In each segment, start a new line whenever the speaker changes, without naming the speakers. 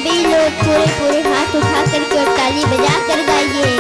सभी लोग पूरे पूरे हाथ उठा करके और ताली बजा कर गाइए।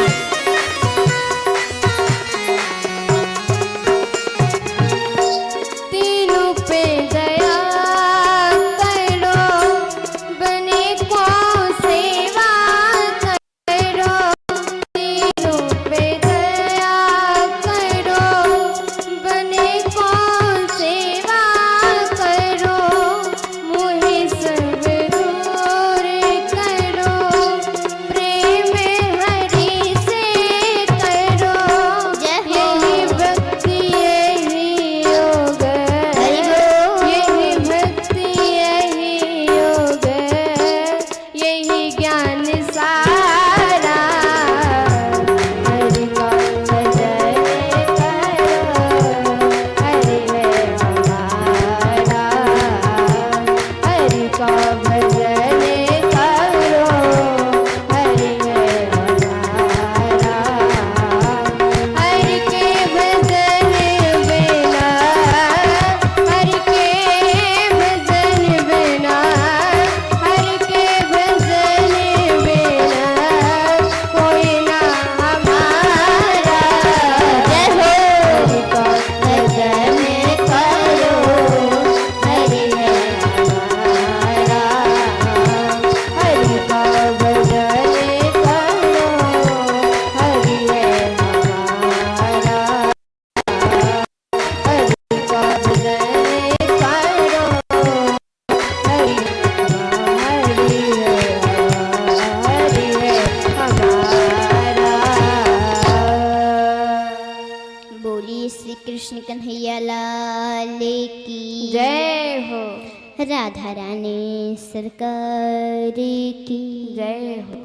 कृष्ण कन्हैया लाल की
जय हो।
राधा रानी सरकार की
जय हो।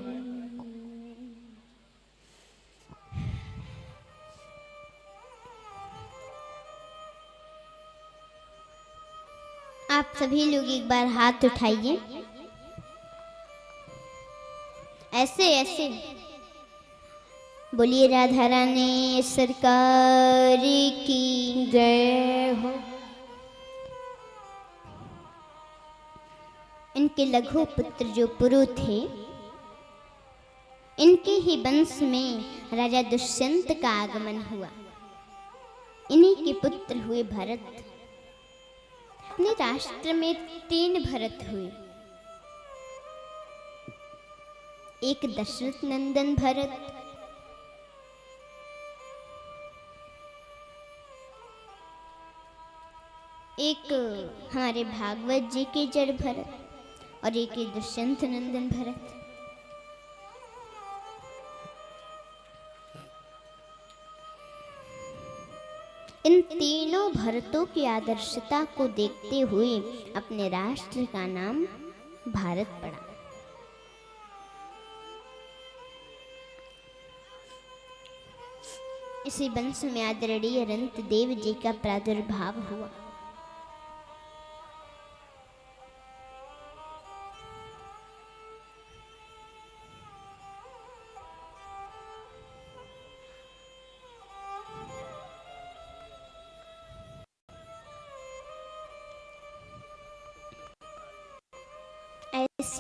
आप सभी लोग एक बार हाथ उठाइए, ऐसे ऐसे बोलिए राधा रानी सरकार की
जय हो।
इनके लघु पुत्र जो पुरु थे, इनके ही वंश में राजा दुष्यंत का आगमन हुआ। इन्हीं के पुत्र हुए भरत। अपने राष्ट्र में 3 भरत हुए। एक दशरथ नंदन भरत, एक हमारे भागवत जी के जड़ भरत और एक दुष्यंत नंदन भरत। इन तीनों भरतों की आदर्शता को देखते हुए अपने राष्ट्र का नाम भारत पड़ा। इसी वंश में आदरणीय अनंत देव जी का प्रादुर्भाव हुआ।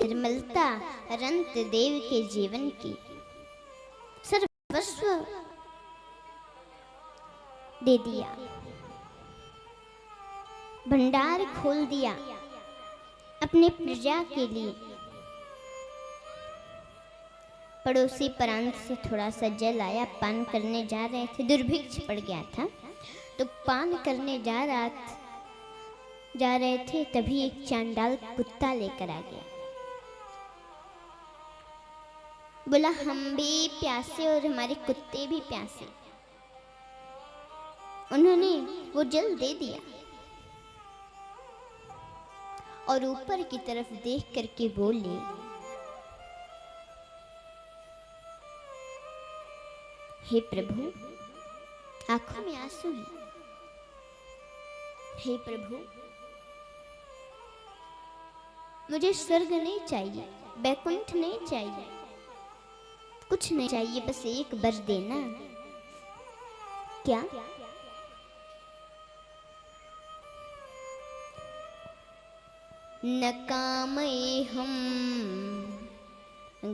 निर्मलता अनंत देव के जीवन की सर्वस्व दे दिया, भंडार खोल दिया अपने प्रजा के लिए। पड़ोसी प्रांत से थोड़ा सा जल आया, पान करने जा रहे थे, दुर्भिक्ष पड़ गया था तो पान करने जा रहे थे, तभी एक चांडाल कुत्ता लेकर आ गया। बोला हम भी प्यासे और हमारे कुत्ते भी प्यासे। उन्होंने वो जल दे दिया और ऊपर की तरफ देख करके बोले, हे प्रभु, आंखों में आंसू है, हे प्रभु मुझे स्वर्ग नहीं चाहिए, वैकुंठ नहीं चाहिए, कुछ नहीं चाहिए, बस एक वर देना। क्या? न कामये हम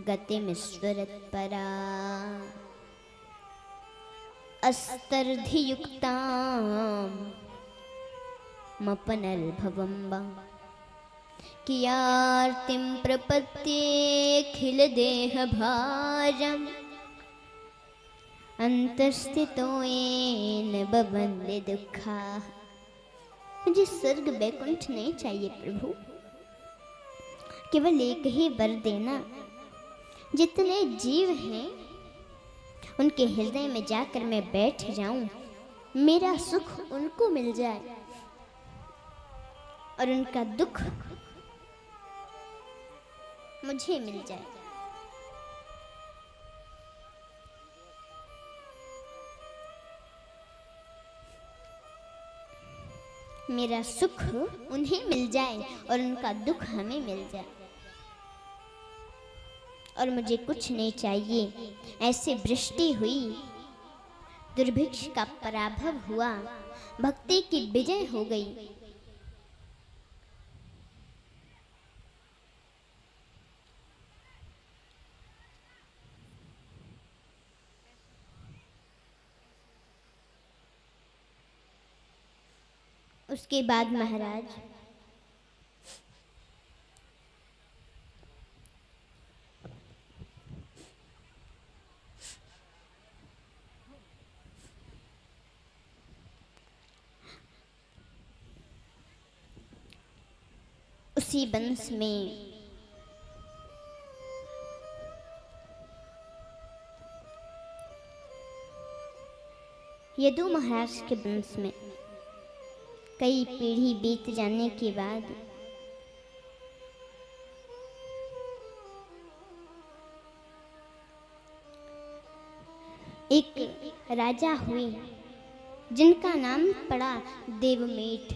गतिमिश्वरत्परा अस्तर्धियुक्तां मपनल्भवम्बा कियार्तिं प्रपद्येऽखिलदेहभारम् अंतस्थितो येन बबन्धे दुःखा। मुझे स्वर्ग वैकुंठ नहीं चाहिए प्रभु, केवल एक ही वर देना। जितने जीव हैं उनके हृदय में जाकर मैं बैठ जाऊं, मेरा सुख उनको मिल जाए और उनका दुख मुझे मिल जाए। मेरा सुख उन्हें मिल जाए और उनका दुख हमें मिल जाए, और मुझे कुछ नहीं चाहिए। ऐसे वृष्टि हुई, दुर्भिक्ष का पराभव हुआ, भक्ति की विजय हो गई। उसके बाद महाराज उसी वंश में यदु महाराज के वंश में कई पीढ़ी बीत जाने के बाद एक राजा हुए जिनका नाम पड़ा देवमीठ।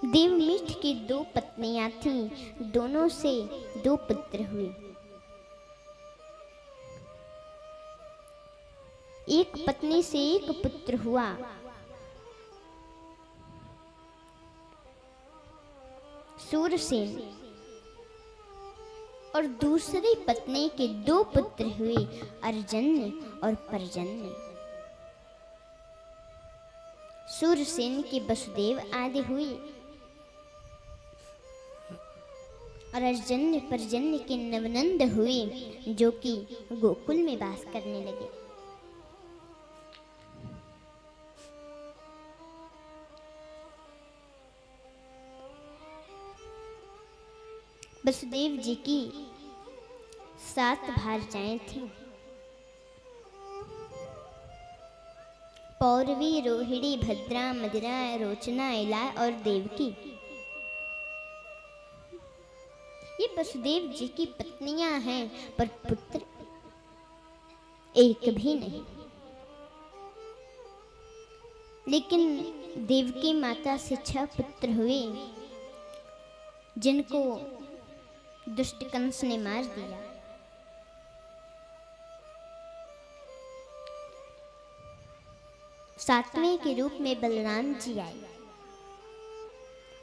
देवमीठ की 2 पत्नियां थीं, दोनों से 2 पुत्र हुए। एक पत्नी से एक पुत्र हुआ, सूरसेन, और दूसरी पत्नी के 2 पुत्र हुए, अर्जन्य और पर्जन्य। सूरसेन के वसुदेव आदि हुए और अर्जन्य पर्जन्य के नवनंद हुए, जो कि गोकुल में वास करने लगे। वसुदेव जी की 7 भार्याएं थीं, पौरवी, रोहिणी, भद्रा, मदिरा, रोचना, इला और देवकी। ये वसुदेव जी की पत्नियां हैं, पर पुत्र एक भी नहीं। लेकिन देवकी माता से 6 पुत्र हुए, जिनको दुष्ट कंस ने मार दिया। सातवें के रूप में बलराम जी आए,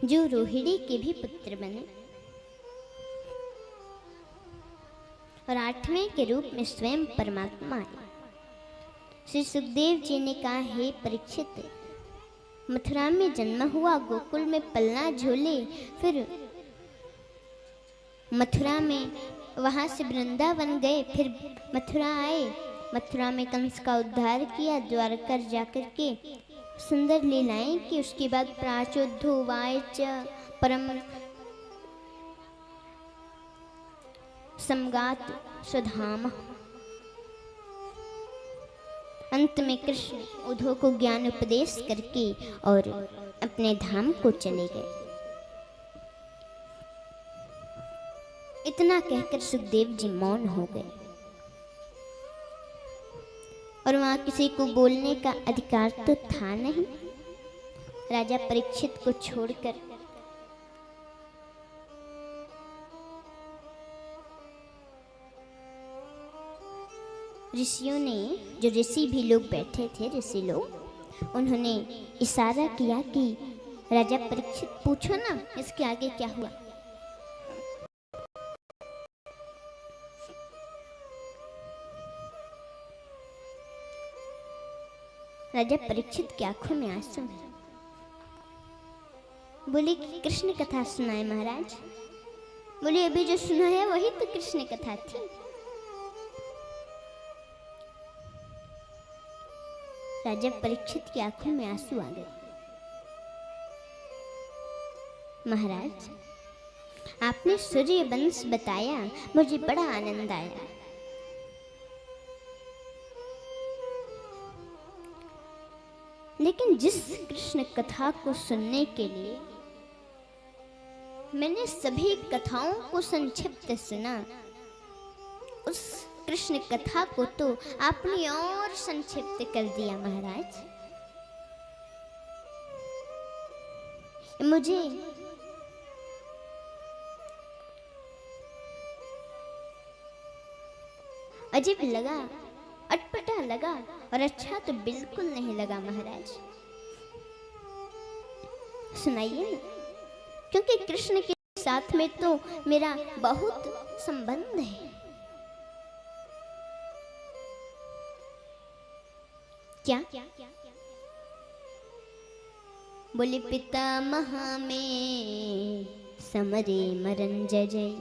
जो रोहिणी के भी पुत्र बने, और 8वें के रूप में स्वयं परमात्मा आए। श्री सुखदेव जी ने कहा, हे परीक्षित, मथुरा में जन्म हुआ, गोकुल में पलना झूले, फिर मथुरा में वहां से वृंदावन गए, फिर मथुरा आए, मथुरा में कंस का उद्धार किया, द्वारका जाकर के सुंदर लीलाएं की। उसके बाद प्राचोद्धो वाच परम समगात स्वधाम। अंत में कृष्ण उद्धव को ज्ञान उपदेश करके और अपने धाम को चले गए। इतना कहकर सुखदेव जी मौन हो गए, और वहां किसी को बोलने का अधिकार तो था नहीं। राजा परीक्षित को छोड़कर ऋषियों ने, जो ऋषि भी लोग बैठे थे, ऋषि लोग, उन्होंने इशारा किया कि राजा परीक्षित, पूछो ना इसके आगे क्या हुआ। राजा परीक्षित की आंखों में आंसू हैं। बोले कि कृष्ण कथा सुनाए महाराज। बोले अभी जो सुना है वही तो कृष्ण कथा थी। राजा परीक्षित की आंखों में आंसू आ गए। महाराज, आपने सूर्य वंश बताया, मुझे बड़ा आनंद आया। लेकिन जिस कृष्ण कथा को सुनने के लिए मैंने सभी कथाओं को संक्षिप्त सुना, उस कृष्ण कथा को तो आपने और संक्षिप्त कर दिया महाराज। मुझे अजीब लगा, अटपटा लगा और अच्छा तो बिल्कुल नहीं लगा महाराज। सुनाइए ना, क्योंकि कृष्ण के साथ में तो मेरा बहुत संबंध है। क्या? बोले पितामह में समरे मरण जय,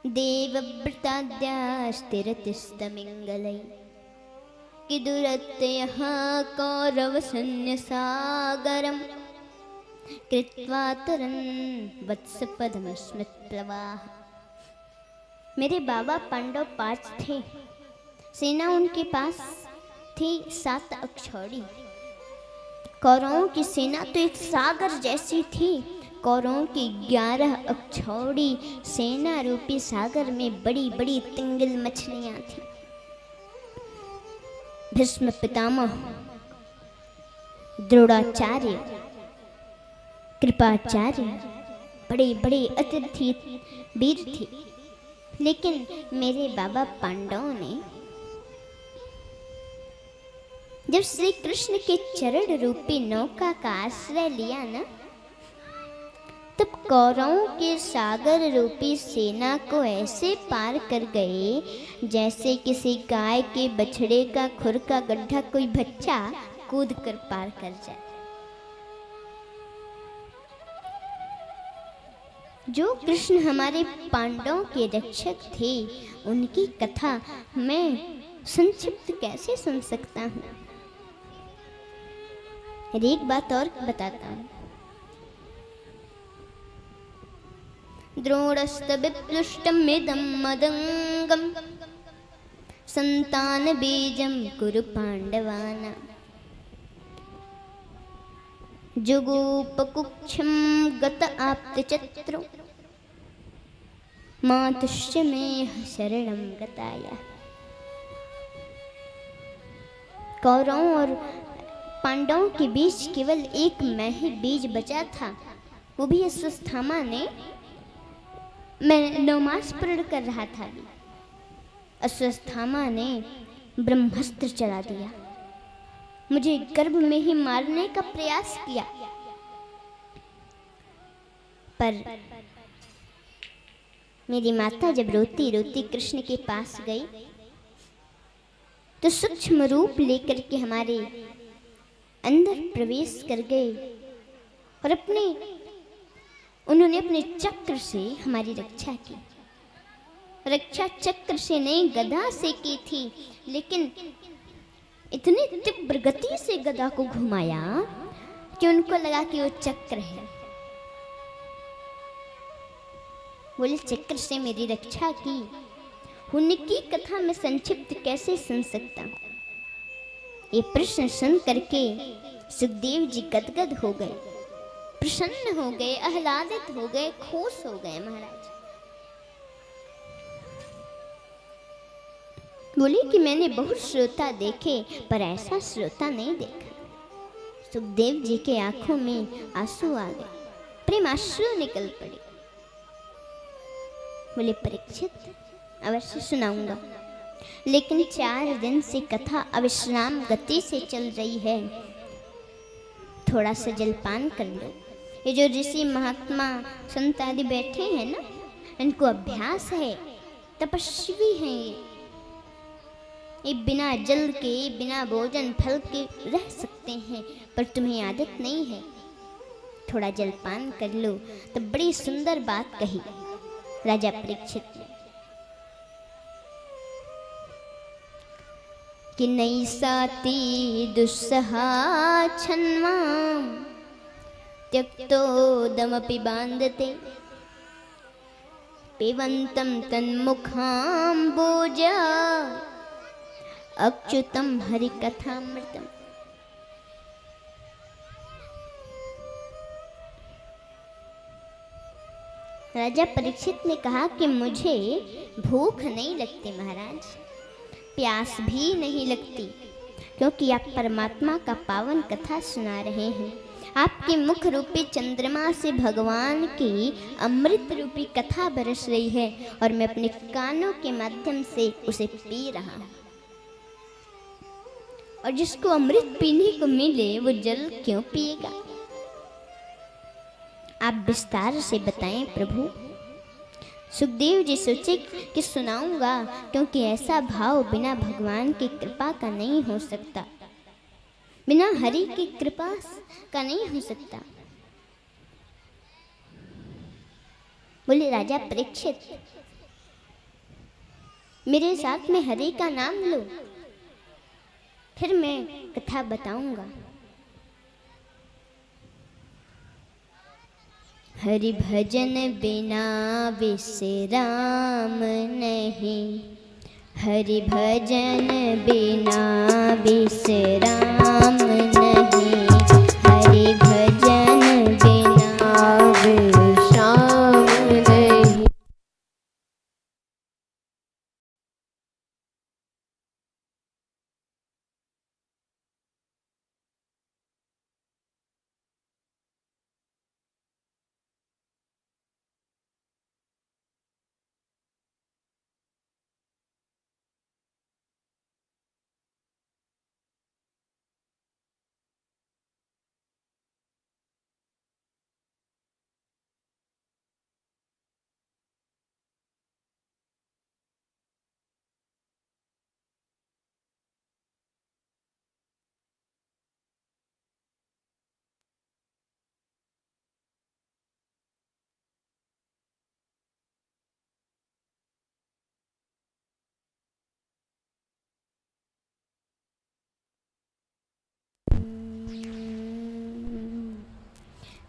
देवव्रताद्यास्तिरतिस्तमिङ्गलै, किदुरत्यः कौरवसैन्यसागरं कृत्वा तरन् वत्सपदमस्मत्प्लवाः। मेरे बाबा पांडव 5 थे, सेना उनके पास थी 7 अक्षौड़ी। कौरवों की सेना तो एक सागर जैसी थी। कौरवों की 11 अक्षौड़ी सेना रूपी सागर में बड़ी बड़ी तिंगल मछलियां थी। भीष्म पितामह, द्रोणाचार्य, कृपाचार्य बड़े बड़े अतिथि वीर थे। लेकिन मेरे बाबा पांडवों ने जब श्री कृष्ण के चरण रूपी नौका का आश्रय लिया ना, तब कौरवों के सागर रूपी सेना को ऐसे पार कर गए जैसे किसी गाय के बछड़े का खुर का गड्ढा कोई बच्चा कूद कर पार कर जाए। जो कृष्ण हमारे पांडवों के रक्षक थे, उनकी कथा मैं संक्षिप्त कैसे सुन सकता हूँ। एक बात और बताता हूँ। द्रोणस्तविप्लुष्टमिदं मदंगम संतान बीजं कुरु पांडवानां, जुगोपकुक्षं गत आप्तचत्रो मातुश्च मे शरणं गताया। कौरवों और पांडवों के बीच केवल एक मैं ही बीज बचा था, वो भी अश्वत्थामा ने। मैं नवमास पूर्ण कर रहा था, अश्वत्थामा ने ब्रह्मास्त्र चला दिया, मुझे गर्भ में ही मारने का प्रयास किया। पर मेरी माता जब रोती रोती कृष्ण के पास गई तो सूक्ष्म रूप लेकर के हमारे अंदर प्रवेश कर गए और उन्होंने अपने चक्र से हमारी रक्षा की। रक्षा चक्र से नहीं, गदा से की थी, लेकिन इतनी तीव्र गति से गदा को घुमाया कि उनको लगा कि वो चक्र है। बोले चक्र से मेरी रक्षा की। उनकी कथा में संक्षिप्त कैसे सुन सकता हूँ। ये प्रश्न सुन करके सुखदेव जी गदगद हो गए, प्रसन्न हो गए, आह्लादित हो गए, खुश हो गए महाराज। बोले कि मैंने बहुत श्रोता देखे पर ऐसा श्रोता नहीं देखा। सुखदेव जी के आंखों में आंसू आ गए, प्रेमाश्रु निकल पड़े। बोले परीक्षित, अवश्य सुनाऊंगा, लेकिन 4 दिन से कथा अविश्राम गति से चल रही है, थोड़ा सा जलपान कर लो। ये जो ऋषि महात्मा संत आदि बैठे हैं ना, इनको अभ्यास है, तपस्वी हैं ये बिना जल के, बिना भोजन फल के रह सकते हैं, पर तुम्हें आदत नहीं है, थोड़ा जलपान कर लो। तो बड़ी सुंदर बात कही राजा परीक्षित ने कि नई साती दुस्सहा छन्वा त्यक्तोदमपि बांधते पिबन्तं तन्मुखाम्बोज अच्युतं हरिकथामृतम्। राजा परीक्षित ने कहा कि मुझे भूख नहीं लगती महाराज, प्यास भी नहीं लगती, क्योंकि आप परमात्मा का पावन कथा सुना रहे हैं। आपके मुख रूपी चंद्रमा से भगवान की अमृत रूपी कथा बरस रही है और मैं अपने कानों के माध्यम से उसे पी रहा हूँ। और जिसको अमृत पीने को मिले वो जल क्यों पिएगा? आप विस्तार से बताएं प्रभु। सुखदेव जी सोचे कि सुनाऊंगा, क्योंकि ऐसा भाव बिना भगवान की कृपा का नहीं हो सकता, बिना हरि की कृपा का नहीं हो सकता। बोले राजा परीक्षित, मेरे साथ में हरि का नाम लो, फिर मैं कथा बताऊंगा। हरि भजन बिना विश्राम नहीं, हरि भजन बिना विश्राम नहीं, हरि भजन बिना विश्राम नहीं।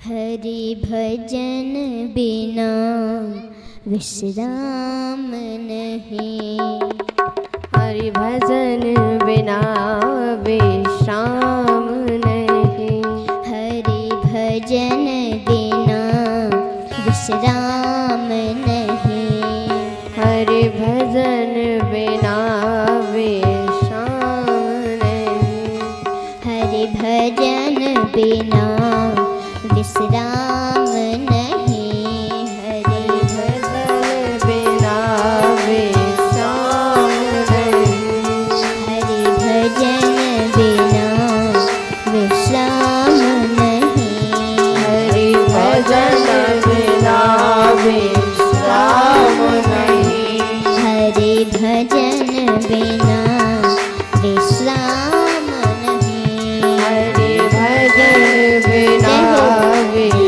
हरि भजन बिना विश्राम नहीं,
हरि भजन बिना विश्राम नहीं,
हरि भजन बिना विश्राम नहीं,
हरि भजन बिना विश्राम नहीं,
हरि भजन बिना विश्राम नहीं, हरि
भजन बिना विश्राम नहीं,
हरि भजन बिना विश्राम नहीं,
हरि भजन बिना विश्राम नहीं,
हरि भजन बिना विश्राम नहीं,
हरि भजन बिना विश्राम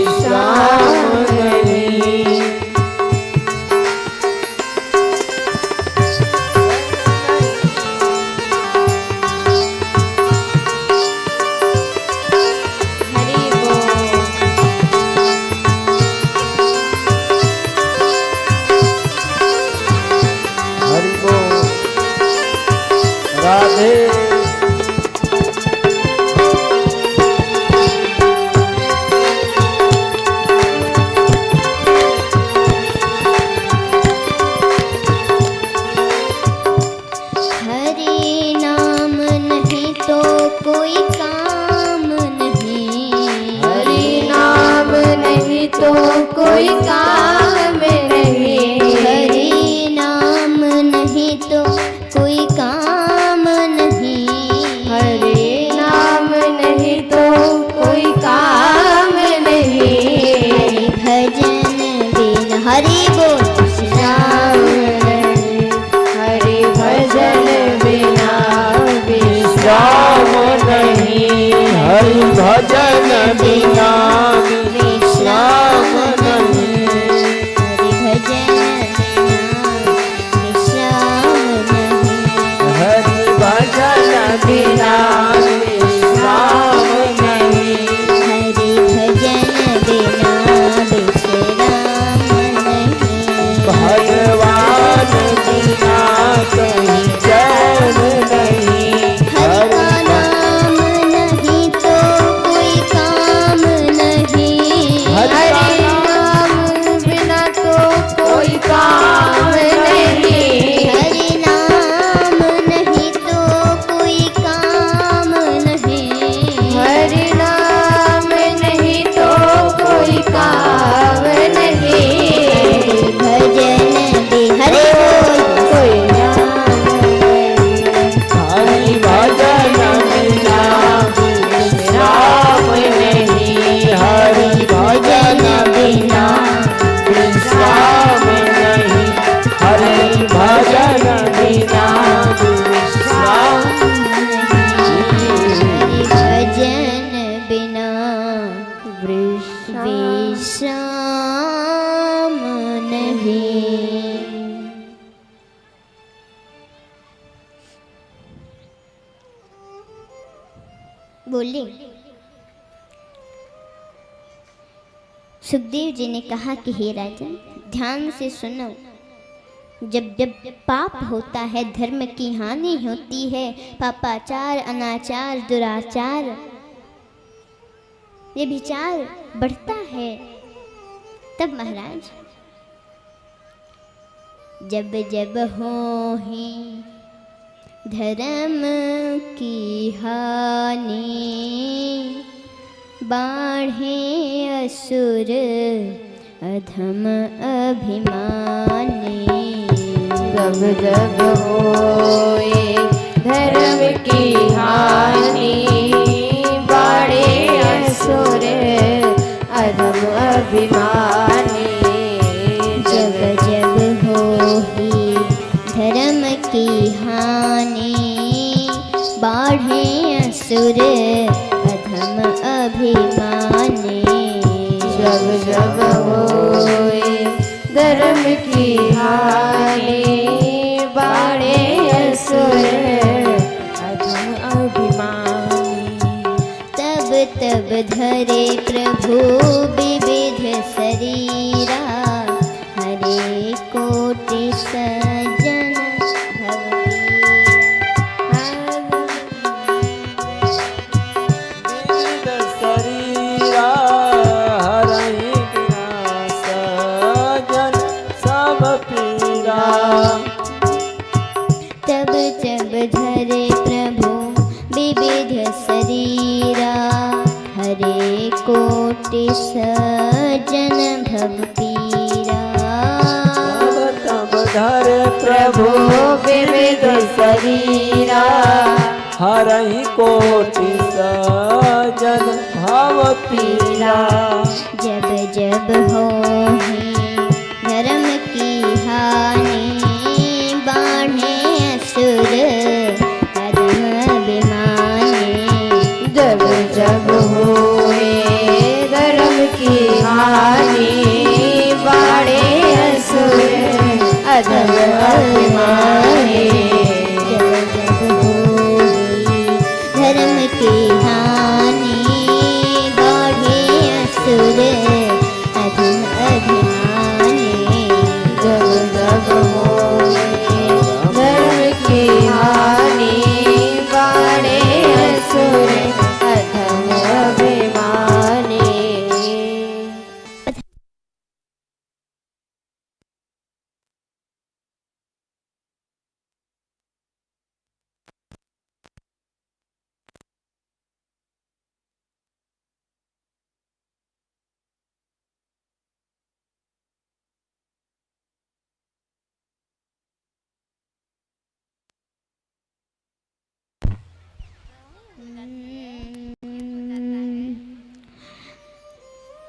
विश्राम नहीं। बोले सुखदेव जी ने कहा कि हे राजन, ध्यान से सुनो। जब जब पाप होता है, धर्म की हानि होती है, पापाचार, अनाचार, दुराचार, ये विचार बढ़ता है, तब महाराज जब जब हो ही धर्म की हानि, बाढ़े असुर अधम अभिमानी।
जब जब होए धर्म की हानि, बाढ़े असुर अधम अभिमानी।
जब जब हो ही धर्म की हानि, बाढ़े असुर अधम अभिमानी।
जब जब होए धर्म की हानि, बाढ़े असुर अधम अभिमानी।
तब तब धरे प्रभु विविध शरीरा, हरे कोटि सज्जन भवतीरा।
विविध शरीरा, हरहि विनाश जन सब पीरा।
तब तब धरे प्रभु विविध शरीरा, हरे कोटि सज्जन भवतीरा।
तब धरे प्रभु
विविध शरीरा,
हरहि कोटि सज्जन भव पीरा।
जब जब हो ही धर्म की हानि, बाढ़े असुर अधम अभिमानी।
जब जब होए धर्म की हानि, बाढ़े असुर अधम अभिमानी।
जब जब होई धर्म की हानि, बाढ़े असुर अधम अभिमानी।
जब जब होए धर्म की हानि, बाढ़े असुर अधम अभिमानी।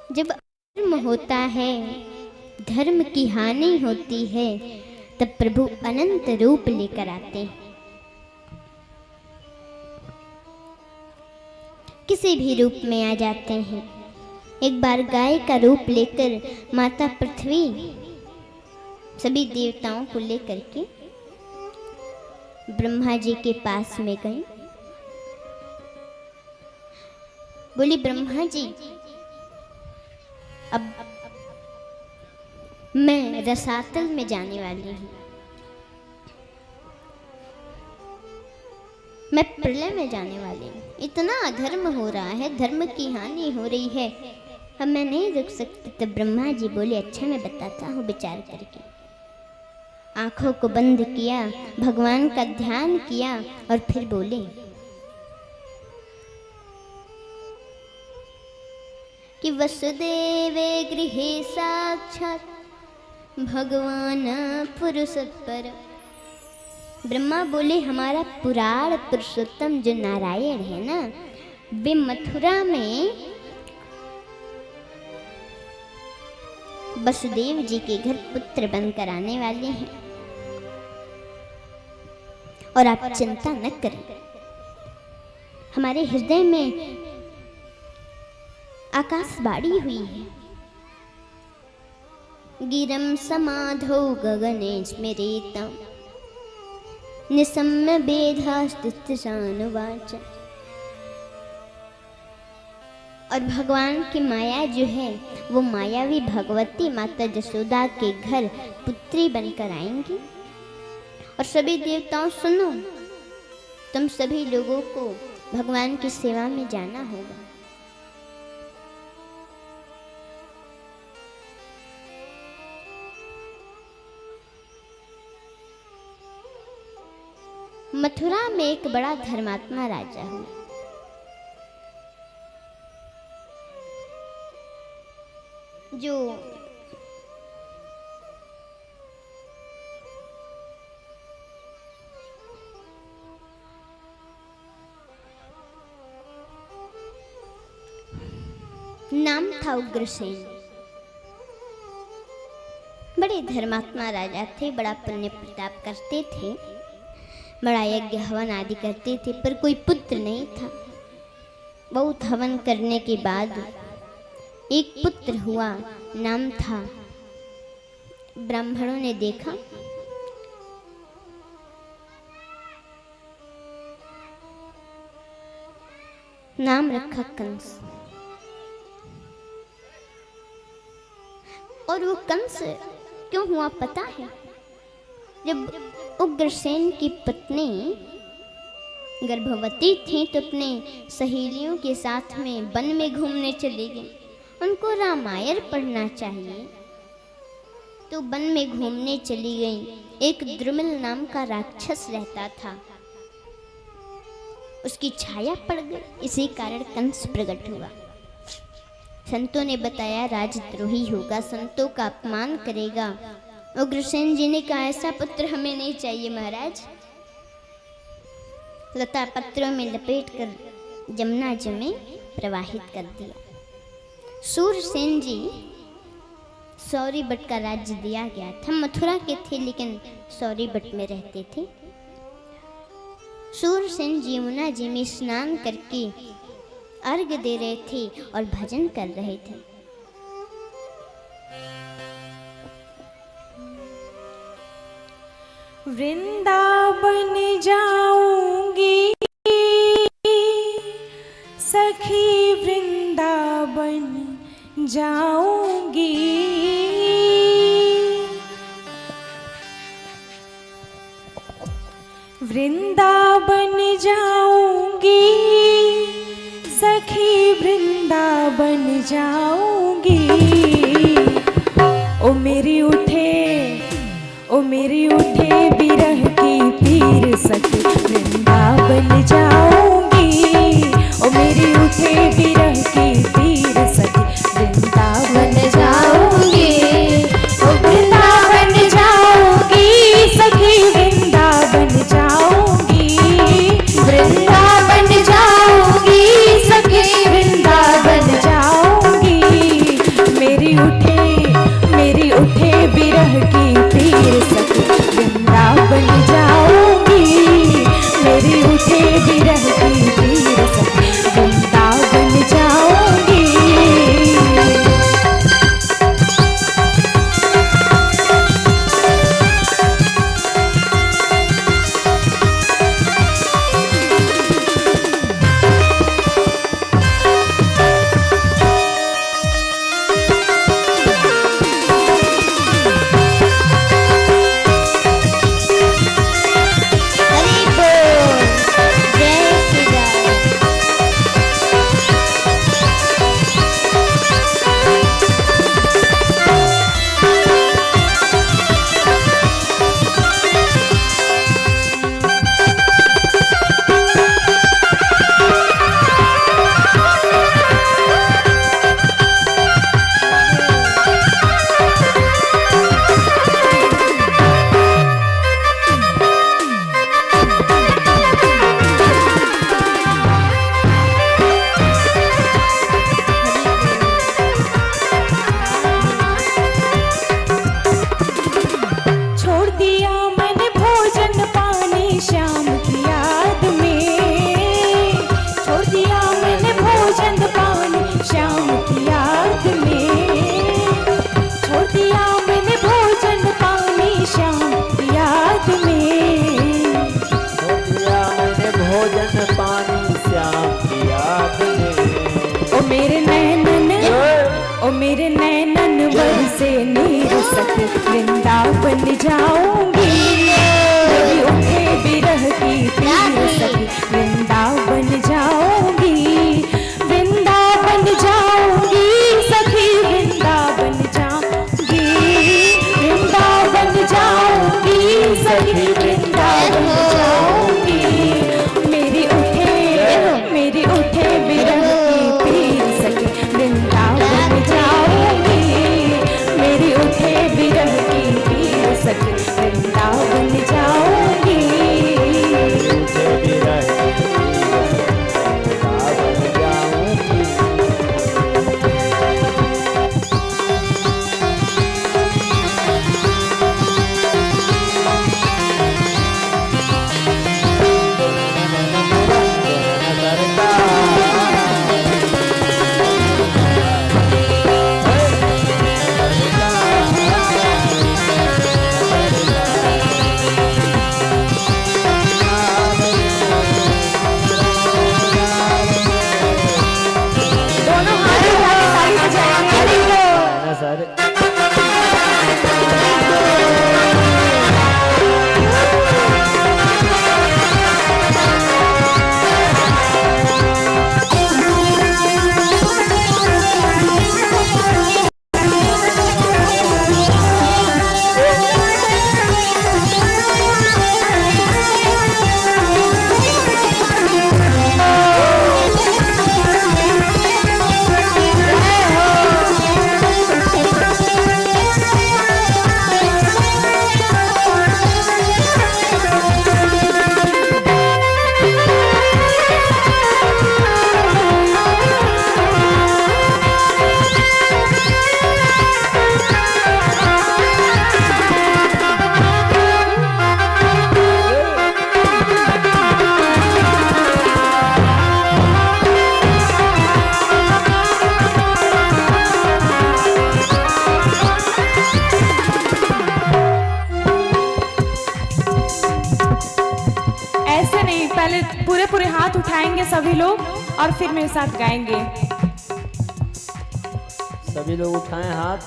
जब अधर्म होता है, धर्म की हानि होती है, तब प्रभु अनंत रूप लेकर आते हैं। किसी भी रूप में आ जाते हैं। एक बार गाय का रूप लेकर माता पृथ्वी सभी देवताओं को लेकर के ब्रह्मा जी के पास में गए। बोली ब्रह्मा जी, अब मैं रसातल में जाने वाली हूँ, मैं प्रलय में जाने वाली हूँ। इतना अधर्म हो रहा है, धर्म की हानि हो रही है, अब मैं नहीं रुक सकती। तो ब्रह्मा जी बोले अच्छा मैं बताता हूँ विचार करके। आंखों को बंद किया, भगवान का ध्यान किया और फिर बोले कि वसुदेवे गृहे साक्षात् भगवान पुरुषोत्तर। ब्रह्मा बोले हमारा पुराण पुरुषोत्तम जो नारायण है ना, वे मथुरा में वसुदेव जी के घर पुत्र बनकर आने वाले हैं, और आप चिंता न करें। हमारे हृदय में आकाशवाणी हुई है। गिरम समाधौ गगने स्मरेता निसम्य वेदास्तुतिशानुवाच। और भगवान की माया जो है वो मायावी भगवती माता जसोदा के घर पुत्री बनकर आएंगी। और सभी देवताओं सुनो, तुम सभी लोगों को भगवान की सेवा में जाना होगा। मथुरा में एक बड़ा धर्मात्मा राजा हुआ। जो नाम था उग्रसेन। बड़े धर्मात्मा राजा थे, बड़ा पुण्य प्रताप करते थे, बड़ा यज्ञ हवन आदि करते थे, पर कोई पुत्र नहीं था। बहुत हवन करने के बाद एक पुत्र हुआ, नाम था। ब्राह्मणों ने देखा नाम रखा कंस। और वो कंस क्यों हुआ पता है? जब उग्रसेन की पत्नी गर्भवती थी तो अपने सहेलियों के साथ में वन में घूमने चली गई। उनको रामायण पढ़ना चाहिए तो वन में घूमने चली गई। एक द्रुमिल नाम का राक्षस रहता था, उसकी छाया पड़ गई, इसी कारण कंस प्रकट हुआ। संतों ने बताया राजद्रोही होगा, संतों का अपमान करेगा। उग्रसेन जी ने कहा ऐसा पुत्र हमें नहीं चाहिए महाराज। लता पत्रों में लपेटकर जमुना जी में प्रवाहित कर दिया। सूरसेन जी सौरीबट का राज्य दिया गया था। मथुरा के थे लेकिन सौरीबट में रहते थे। सूरसेन जी यमुना जी में स्नान करके अर्घ दे रहे थे और भजन कर रहे थे।
वृंदावन जाऊंगी सखी, वृंदावन जाऊंगी। वृंदावन जाऊंगी सखी, वृंदावन जाऊंगी। ओ मेरी उठे बिरह की पीर सखी, वृंदावन जाऊंगी। ओ मेरी उठे बिरह की पीर सखी, वृंदावन जाऊंगी। ओ वृंदावन जाऊंगी सखी, वृंदावन जाऊंगी। वृंदावन जाऊंगी सखी, वृंदावन जाऊंगी। मेरी उठे बिरह की पीर सखी, मेरे नैनन बरसे नीर सखी वृंदावन जाऊंगी। मेरी उठे बिरह की पीर सखी वृंदावन जाऊंगी। वृंदावन जाऊंगी सखी वृंदावन जाऊंगी। वृंदावन जाऊंगी सखी वृंदावन जाऊंगी। मेरी उठे बिरह की पीर सखी वृंदावन जाऊंगी। मेरी उठे बिरह की पीर सखी वृंदावन जाऊंगी।
मुझे भी रहे वृंदावन जाऊंगी।
दोनों हाथ उठा के ताली बजाएंगे।
सर
ऐसे नहीं, पहले पूरे पूरे हाथ उठाएंगे सभी लोग और फिर मेरे साथ गाएंगे।
सभी लोग उठाएं हाथ।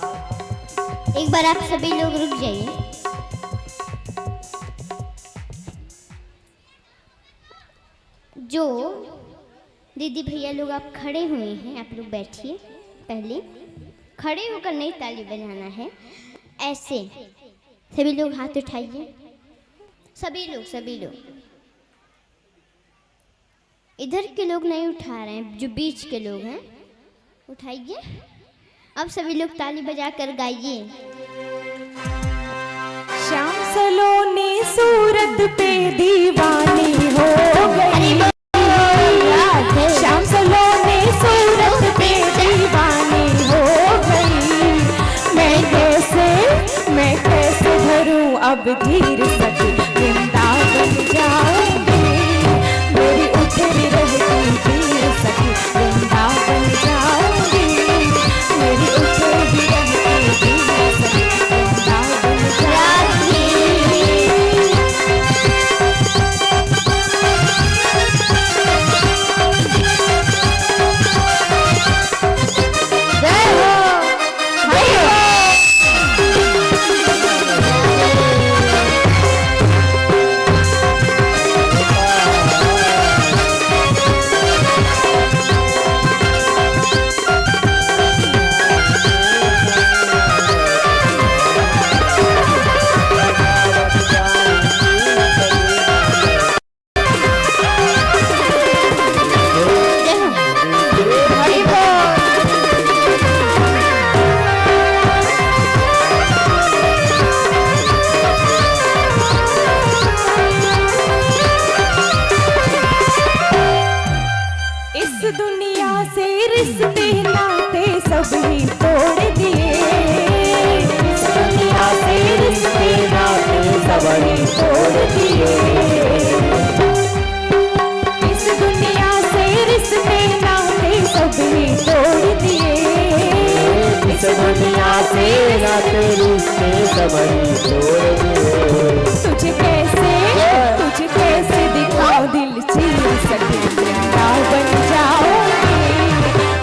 एक बार आप सभी लोग रुक जाइए। जो दीदी भैया लोग आप खड़े हुए हैं, आप लोग बैठिए। पहले खड़े होकर नहीं ताली बजाना है, ऐसे सभी लोग हाथ उठाइए। सभी लोग इधर के लोग नहीं उठा रहे हैं, जो बीच के लोग हैं उठाइए। अब सभी लोग ताली बजा कर गाइए।
श्याम सलोनी सूरत पे दीवानी हो गई। श्याम सलोनी सूरत पे दीवानी हो गई। मैं कैसे धरूं अब धीर सखी वृंदावन जाऊंगी। मेरी उठे बिरह की पीर सखी वृंदावन जाऊंगी। मेरी उठे बिरह की पीर सखी वृंदावन जाऊंगी। जय हो, जय हो। इस दुनिया से रिश्ते नाते सब ही तोड़ दिए। इस दुनिया से रिश्ते नाते सब ही तोड़ दिए। इस दुनिया से रिश्ते नाते सब ही तोड़ दिए। इस दुनिया से नाते रिश्ते सब ही तोड़ दिए। तुझे कैसे दिखाओ दिल चीर सके वृंदावन जाऊंगी।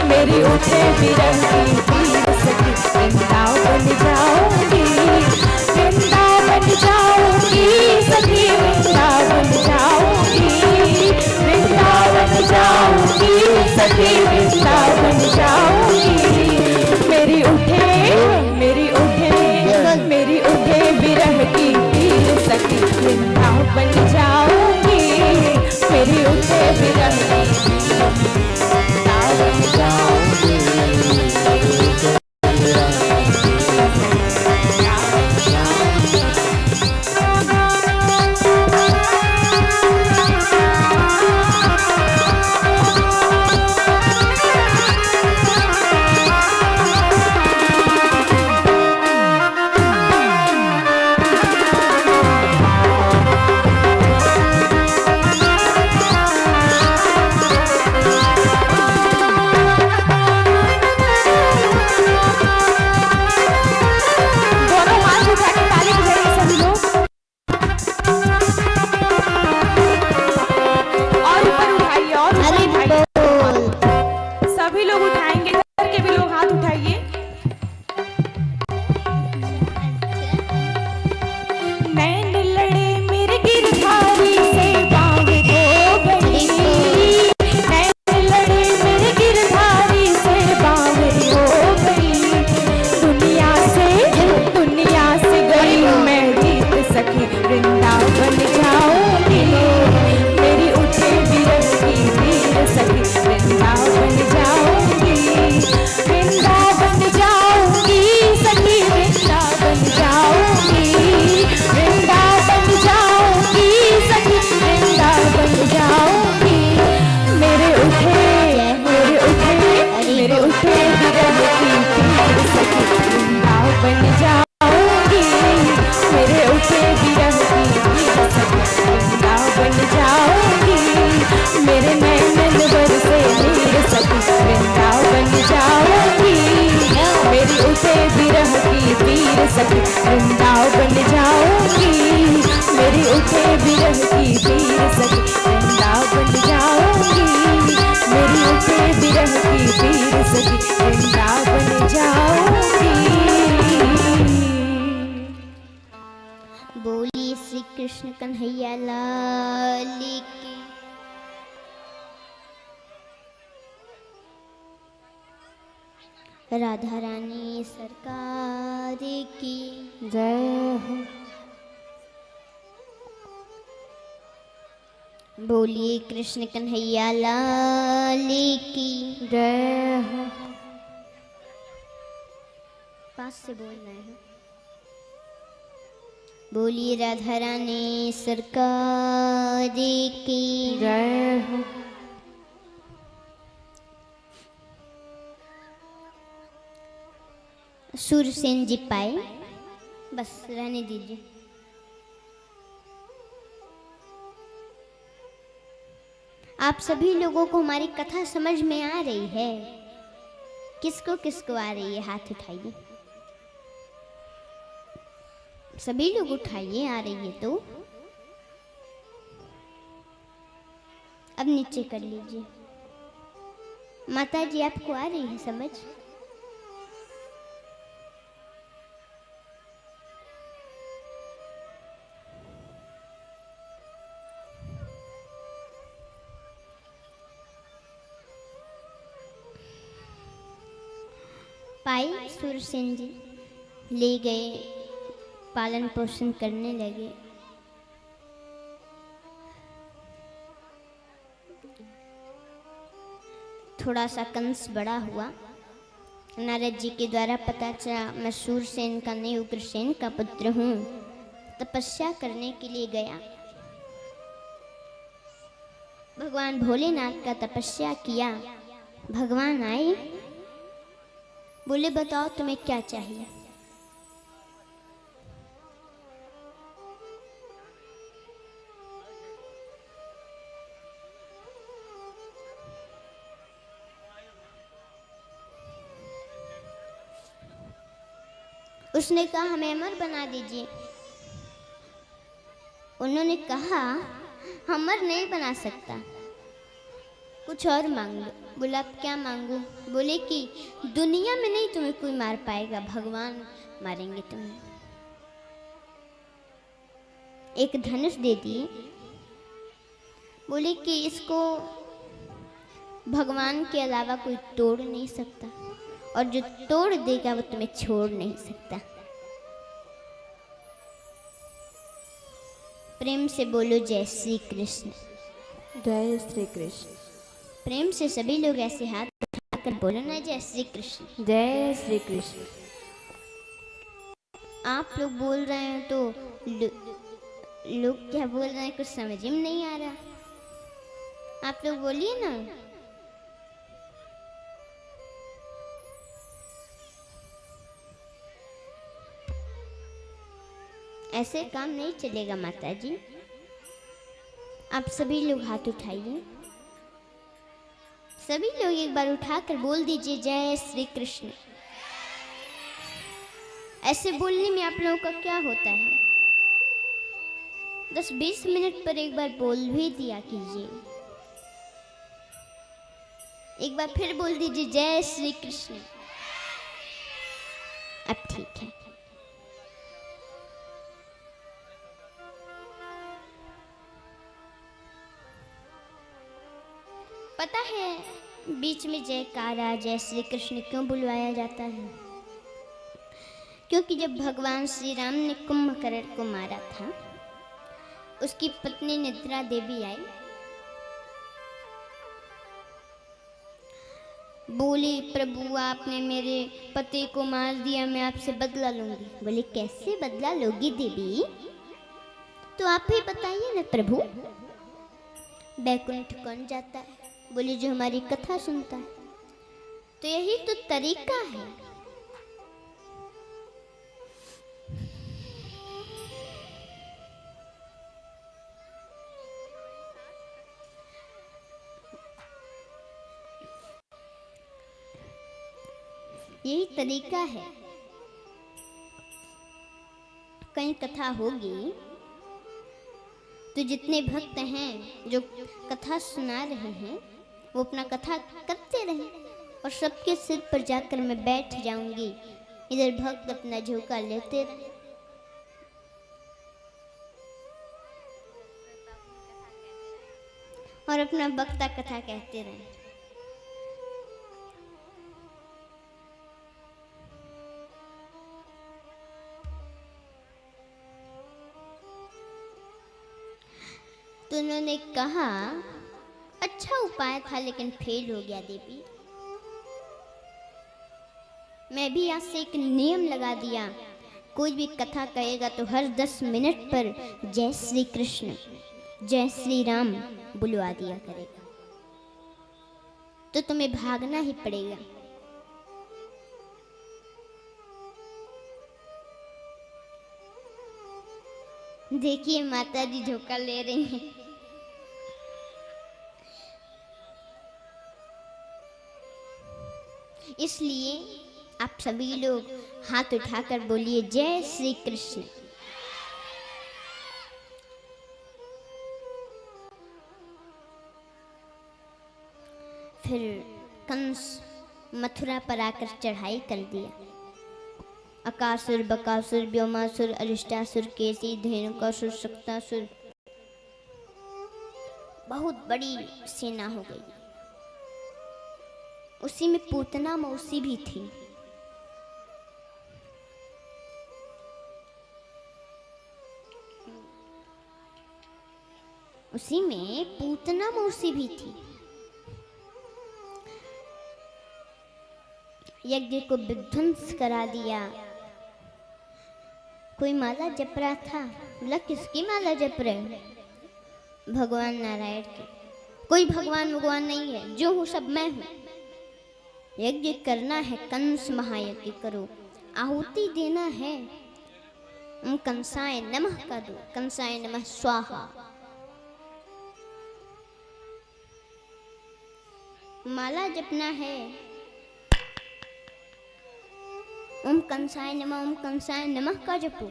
मेरी उठे बिरह की पीर सके वृंदावन जाऊंगी, वृंदावन जाऊंगी सखी, वृंदावन जाऊंगी, वृंदावन जाऊंगी सखी, वृंदावन जाऊंगी। मेरी उठे बिरह की पीर सखी, वृंदावन जाऊंगी, मेरी उठे बिरह की पीर, वृंदावन जाऊंगी। सखी वृंदावन जाऊंगी, मेरी उठे बिरह की पीर सखी वृंदावन जाऊंगी, मेरी उठे बिरह की पीर सखी वृंदावन जाऊंगी।
बोलिए श्री कृष्ण कन्हैया लाल की। राधा रानी सरकार की
जय हो।
बोलिए कृष्ण कन्हैया लाल की
जय हो।
पास से बोलना है। बोलिए राधा रानी सरकार की
जय हो।
सूरसेन जी पाए, बस रहने दीजिए। आप सभी लोगों को हमारी कथा समझ में आ रही है? किसको किसको आ रही है हाथ उठाइए। सभी लोग उठाइए, आ रही है तो। अब नीचे कर लीजिए। माता जी आपको आ रही है समझ? पाई सूरसेन जी ले गए, पालन पोषण करने लगे। थोड़ा सा कंस बड़ा हुआ। नारद जी के द्वारा पता चला मैं सूरसेन का नहीं उग्रसेन का पुत्र हूँ। तपस्या करने के लिए गया। भगवान भोलेनाथ का तपस्या किया। भगवान आए, बोले बताओ तुम्हें क्या चाहिए। उसने कहा हमें अमर बना दीजिए। उन्होंने कहा अमर नहीं बना सकता, कुछ और मांग लो। बोला अब क्या मांगू? बोले कि दुनिया में नहीं तुम्हें कोई मार पाएगा, भगवान मारेंगे तुम्हें। एक धनुष दे दिए। बोले कि इसको भगवान के अलावा कोई तोड़ नहीं सकता, और जो तोड़ देगा वो तुम्हें छोड़ नहीं सकता। प्रेम से बोलो जय श्री कृष्ण।
जय श्री कृष्ण।
प्रेम से सभी लोग ऐसे हाथ उठाकर बोलो ना जय श्री कृष्ण।
जय श्री कृष्ण।
आप लोग बोल रहे हैं तो लोग क्या बोल रहे हैं कुछ समझ में नहीं आ रहा। आप लोग बोलिए ना। ऐसे काम नहीं चलेगा माता जी। आप सभी लोग हाथ उठाइए। सभी लोग एक बार उठाकर बोल दीजिए जय श्री कृष्ण। ऐसे बोलने में आप लोगों का क्या होता है? 10-20 मिनट पर एक बार बोल भी दिया कीजिए। एक बार फिर बोल दीजिए जय श्री कृष्ण। अब ठीक है। पता है बीच में जयकारा जय श्री कृष्ण क्यों बुलवाया जाता है? क्योंकि जब भगवान श्री राम ने कुंभकर्ण को मारा था, उसकी पत्नी निद्रा देवी आई। बोली प्रभु आपने मेरे पति को मार दिया, मैं आपसे बदला लूंगी। बोले कैसे बदला लोगी देवी? तो आप ही बताइए ना प्रभु। बैकुंठ कौन जाता है? बोले जो हमारी कथा सुनता है। तो यही तो तरीका है। यही तरीका है। कहीं कथा होगी तो जितने भक्त हैं जो कथा सुना रहे हैं वो अपना कथा करते रहें, और सबके सिर पर जाकर मैं बैठ जाऊंगी। इधर भक्त अपना झोंका लेते रहे। और अपना वक्ता कथा कहते रहे। तो उन्होंने कहा अच्छा उपाय था लेकिन फेल हो गया देवी। मैं भी आज से एक नियम लगा दिया, कोई भी कथा कहेगा तो हर 10 मिनट पर जय श्री कृष्ण जय श्री राम बुलवा दिया करेगा। तो तुम्हें भागना ही पड़ेगा। देखिए माता जी झोंका ले रही हैं। इसलिए आप सभी लोग हाथ उठाकर बोलिए जय श्री कृष्ण। फिर कंस मथुरा पर आकर चढ़ाई कर दिया। अकासुर बकासुर व्योमासुर अरिष्टासुर केसी धेनुकासुर शक्तासुर, बहुत बड़ी सेना हो गई। उसी में पूतना मौसी भी थी। उसी में पूतना मौसी भी थी। यज्ञ को विध्वंस करा दिया। कोई माला जप रहा था। बोला किसकी माला जप रहे हो? भगवान नारायण की। कोई भगवान भगवान नहीं है, जो हूँ सब मैं हूँ। यज्ञ करना है, कंस महायज्ञ करो। आहुति देना है, कंसाय नमः का दो, कंसाय नमः स्वाहा। माला जपना है, ओम कंसाय नमः ओम कंसाय नमः का जपो।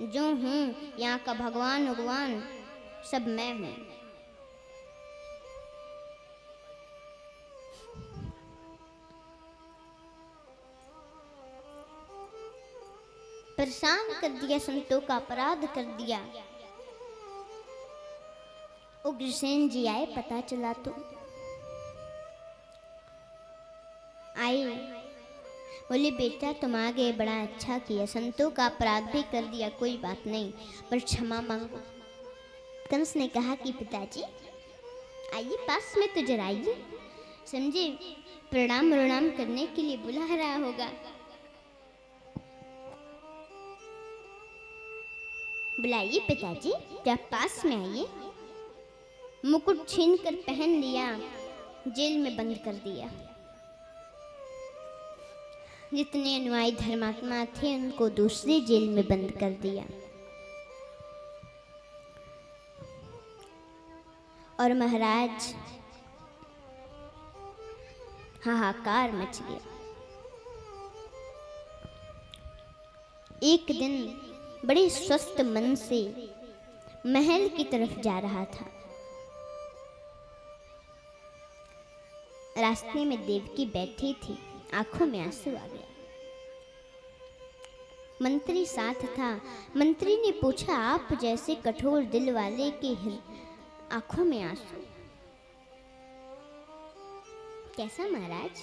जो हूँ यहाँ का भगवान भगवान सब मैं हूँ। परेशान कर दिया, संतों का अपराध कर दिया। उग्रसेन जी आए, पता चला तो आए, बोले बेटा तुम आ गए, बड़ा अच्छा किया, संतों का अपराध भी कर दिया, कोई बात नहीं, पर क्षमा मांगो। कंस ने कहा कि पिताजी आइए पास में तो जरा आइए, समझे प्रणाम प्रणाम करने के लिए बुला रहा होगा। बुलाइए पिताजी, क्या पास में आइए। मुकुट छीन कर पहन लिया, जेल में बंद कर दिया। जितने अनुयायी धर्मात्मा थे उनको दूसरी जेल में बंद कर दिया। और महाराज हाहाकार मच गया। एक दिन बड़े स्वस्थ मन से महल की तरफ जा रहा था। रास्ते में देवकी बैठी थी, आंखों में आंसू आ गया। मंत्री साथ था। मंत्री ने पूछा, आप जैसे कठोर दिल वाले के आंखों में आंसू कैसा महाराज?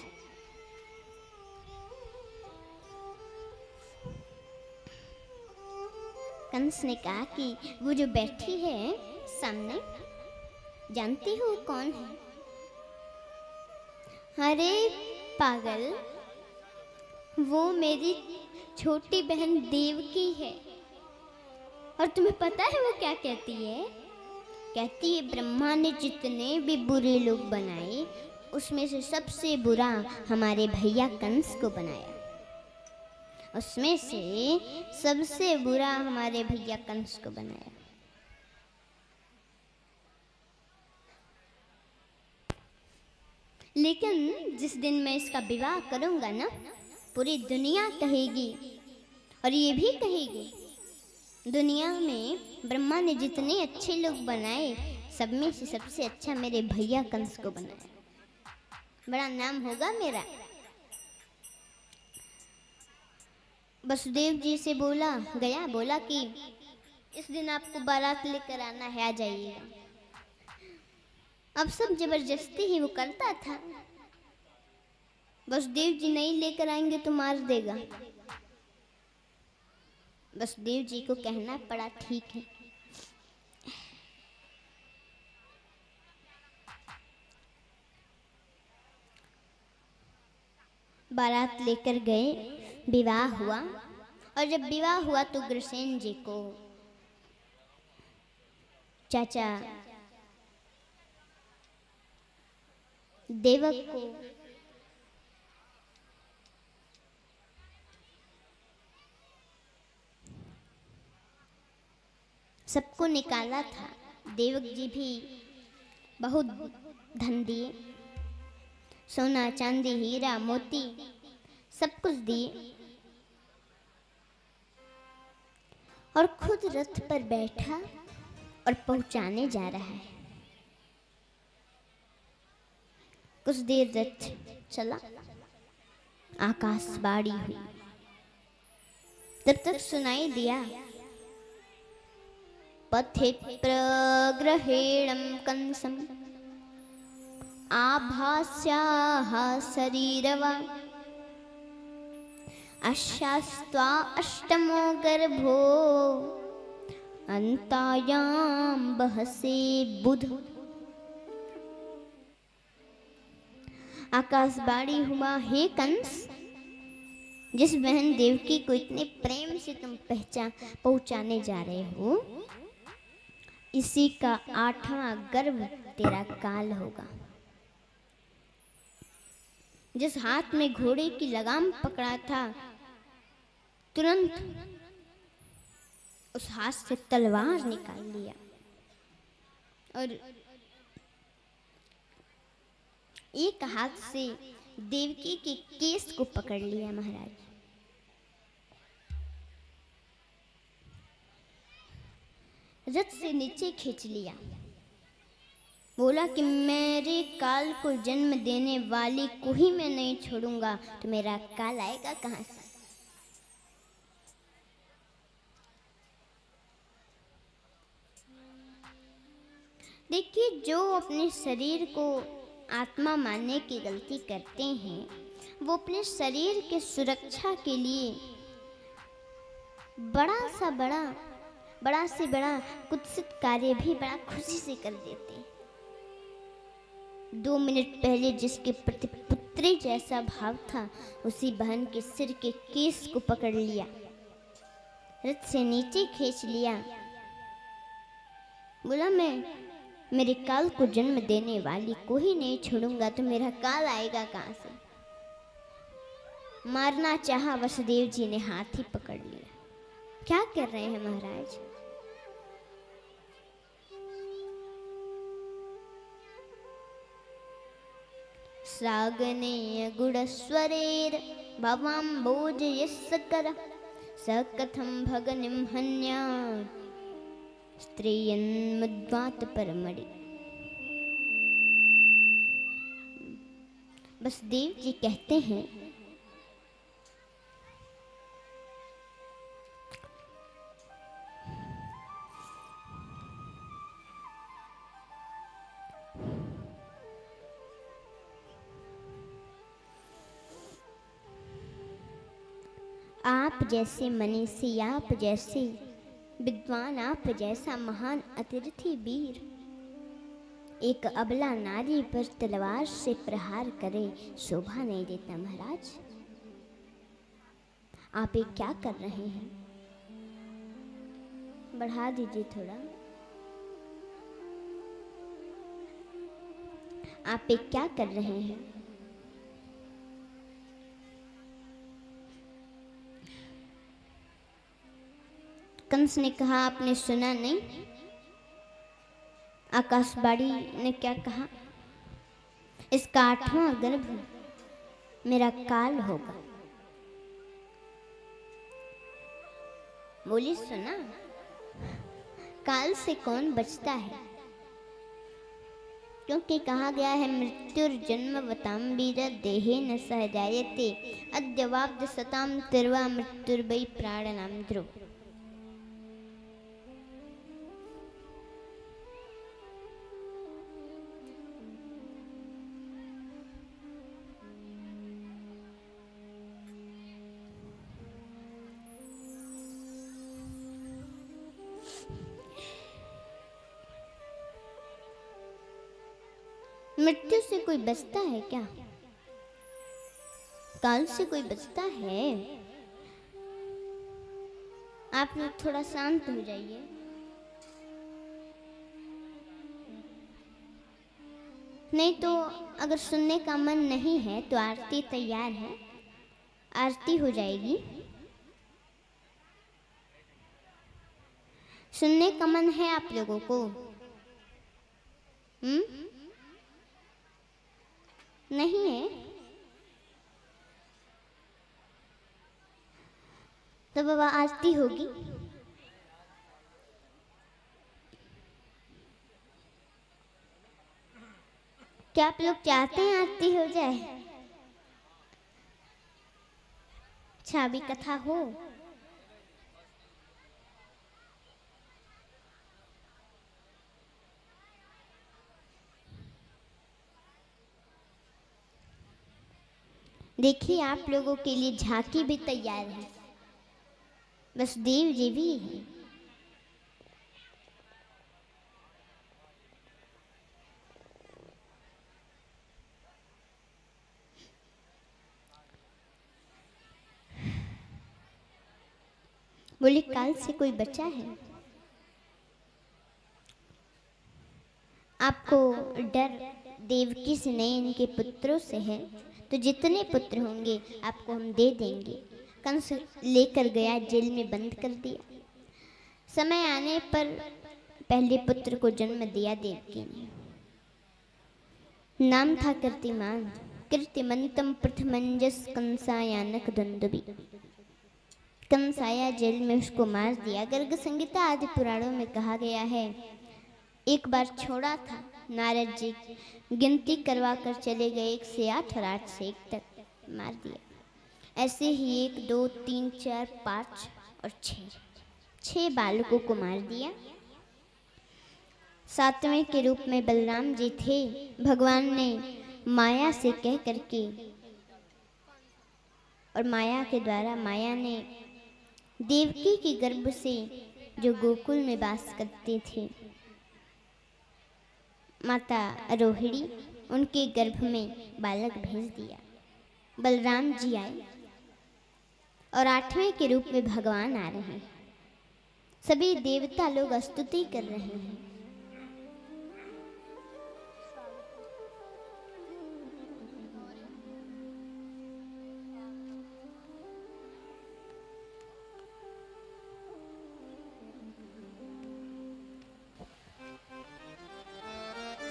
कंस ने कहा कि वो जो बैठी है सामने, जानती हो कौन है? अरे पागल, वो मेरी छोटी बहन देवकी है। और तुम्हें पता है वो क्या कहती है? कहती है ब्रह्मा ने जितने भी बुरे लोग बनाए उसमें से सबसे बुरा हमारे भैया कंस को बनाया, उसमें से सबसे बुरा हमारे भैया कंस को बनाया। लेकिन जिस दिन मैं इसका विवाह करूंगा ना, पूरी दुनिया कहेगी, और ये भी कहेगी दुनिया में ब्रह्मा ने जितने अच्छे लोग बनाए सब में से सबसे अच्छा मेरे भैया कंस को बनाया। बड़ा नाम होगा मेरा। वसुदेव जी से बोला कि इस दिन आपको बारात लेकर आना है, आ जाइएगा। अब सब जबरदस्ती ही वो करता था। वसुदेव जी नहीं लेकर आएंगे तो मार देगा। वसुदेव जी को कहना पड़ा, ठीक है। बारात लेकर गए, विवाह हुआ। और जब विवाह हुआ तो उग्रसेन जी को चाचा देवक को सबको निकाला था। देवक जी भी बहुत धन दिए, सोना चांदी हीरा मोती सब कुछ दिए, और खुद रथ पर बैठा और पहुंचाने जा रहा है। कुछ देर रथ चला, आकाशवाणी हुई। तब तक सुनाई दिया, पथे प्रग्रहेणं कंसम् आभास्याः शरीरवा अशास्त्वा अष्टमो गर्भो अन्तायां बहसे बुध। आकाशवाणी हुआ, हे कंस, जिस बहन देवकी को इतने प्रेम से तुम पहुंचाने जा रहे हो, इसी का 8वां गर्भ तेरा काल होगा। जिस हाथ में घोड़े की लगाम पकड़ा था, तुरंत उस हाथ से तलवार निकाल लिया और एक हाथ से देवकी के केस को पकड़ लिया। महाराज रथ से नीचे खींच लिया, बोला कि मेरे काल को जन्म देने वाली को ही मैं नहीं छोड़ूंगा, तो मेरा काल आएगा कहां से? देखिए, जो अपने शरीर को आत्मा मानने की गलती करते हैं, वो अपने शरीर के सुरक्षा के लिए बड़ा से बड़ा कुत्सित कार्य भी बड़ा खुशी से कर देते हैं। 2 मिनट पहले जिसके प्रति पुत्री जैसा भाव था, उसी बहन के सिर के केस को पकड़ लिया, रथ से नीचे खींच लिया, बोला मैं मेरे काल को जन्म देने वाली को ही नहीं छोड़ूंगा तो मेरा काल आएगा कहां से। मारना चाहा, वसुदेव जी ने हाथ ही पकड़ लिया। क्या कर रहे हैं महाराज? सागने गुड़स्वरेर भवाम्बोज यस्कर स कथम भगनिम हन्या स्त्रियन् मुद्वात परमणि। वसुदेव जी कहते हैं, आप जैसे मनीषी, आप जैसे विद्वान, आप जैसा महान अतिथि वीर एक अबला नारी पर तलवार से प्रहार करे, शोभा नहीं देता महाराज। आप ये क्या कर रहे हैं? बढ़ा दीजिए थोड़ा। आप ये क्या कर रहे हैं? कंस ने कहा, आपने सुना नहीं? आकाशवाणी ने क्या कहा? इसका 8वां गर्भ मेरा काल होगा। बोली, सुना? काल से कौन बचता है? क्योंकि कहा गया है, मृत्युर्जन्मवतां वीर देहे न सहजायते अद्यवाब्द सताम तिर्वा मृत्युर्वै प्राणनाम ध्रुव। मृत्यु से कोई बचता है क्या? काल से कोई बचता है? आप लोग थोड़ा शांत हो जाइए। नहीं तो अगर सुनने का मन नहीं है तो आरती तैयार है, आरती हो जाएगी। सुनने का मन है आप लोगों को? नहीं है तो बाबा आरती होगी। क्या आप लोग चाहते हैं आरती हो जाए? छवि कथा हो? देखिए, आप लोगों के लिए झांकी भी तैयार है, वसुदेव जी भी है। बोले, काल से कोई बचा है? आपको डर देवकी से नहीं, इनके पुत्रों से है। तो जितने पुत्र होंगे आपको हम दे देंगे। कंस लेकर गया, जेल में बंद कर दिया। समय आने पर पहले पुत्र को जन्म दिया देवकी ने। नाम था कीर्तिमान, कीर्तिमंतम प्रथमंजस कंसायानक दुंदुबी। कंस आया, जेल में उसको मार दिया। गर्ग संहिता आदि पुराणों में कहा गया है, एक बार छोड़ा था, नारद जी गिनती करवा कर चले गए, 1 से 8 और 8 से 1 तक मार दिया। ऐसे ही 1, 2, 3, 4, 5 और 6 बालकों को मार दिया। सातवें के रूप में बलराम जी थे। भगवान ने माया से कह करके और माया के द्वारा माया ने देवकी के गर्भ से जो गोकुल में वास करते थे माता रोहिणी उनके गर्भ में बालक भेज दिया। बलराम जी आए और आठवें के रूप में भगवान आ रहे हैं। सभी देवता लोग स्तुति कर रहे हैं।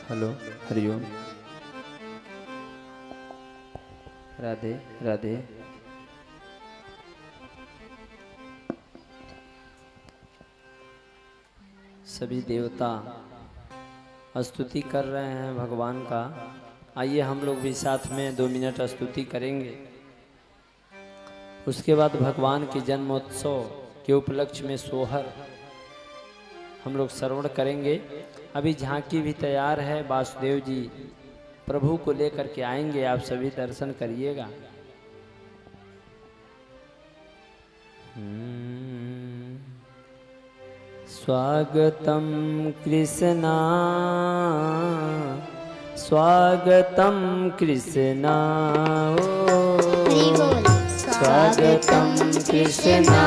हेलो, हरिओम, राधे राधे। सभी देवता स्तुति कर रहे हैं भगवान का। आइए हम लोग भी साथ में 2 मिनट स्तुति करेंगे। उसके बाद भगवान के जन्मोत्सव के उपलक्ष्य में सोहर हम लोग श्रवण करेंगे। अभी झांकी भी तैयार है। वासुदेव जी प्रभु को लेकर के आएंगे, आप सभी दर्शन करिएगा। स्वागतम कृष्णा, स्वागतम कृष्णा, स्वागतम कृष्णा,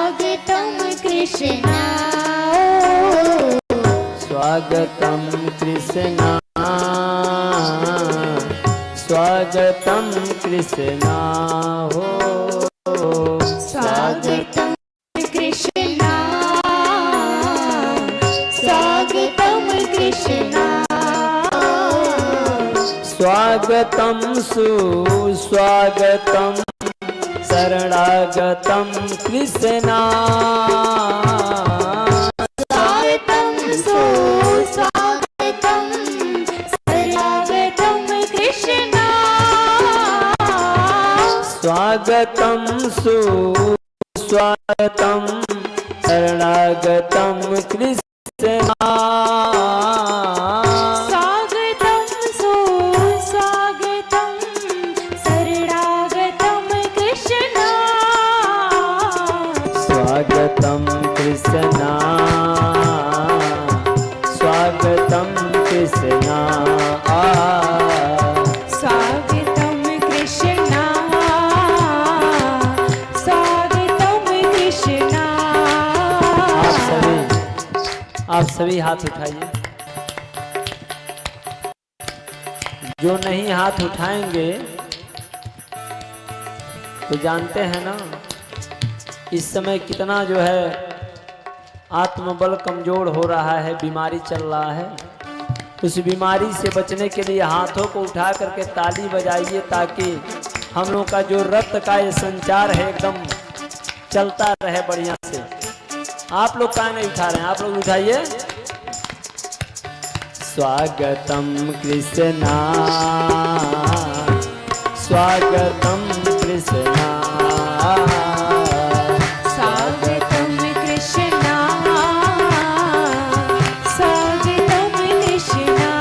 स्वागतम कृष्णा,
स्वागतम कृष्णा, स्वागतम कृष्णा हो,
स्वागतम कृष्णा, स्वागतम कृष्णा,
स्वागतम सुस्वागतम शरणागतम कृष्णा,
स्वागतम सुस्वागतम शरणागतम कृष्णा,
स्वागतम सुस्वागतम शरणागतम कृष्णा,
स्वागतम सुस्वागतम शरणागतम कृष्णा,
स्वागतम कृष्णा, स्वागतम कृष्णा,
स्वागतम कृष्णा, स्वागतम कृष्णा।
आप सभी हाथ उठाइए। जो नहीं हाथ उठाएंगे तो जानते हैं ना इस समय कितना जो है आत्मबल कमजोर हो रहा है, बीमारी चल रहा है। उस बीमारी से बचने के लिए हाथों को उठा करके ताली बजाइए ताकि हम लोग का जो रक्त का ये संचार है एकदम चलता रहे बढ़िया से। आप लोग काहे नहीं उठा रहे हैं? आप लोग उठाइए। स्वागतम कृष्णा, स्वागतम कृष्णा,
स्वागतम कृष्णा, स्वागतम कृष्णा,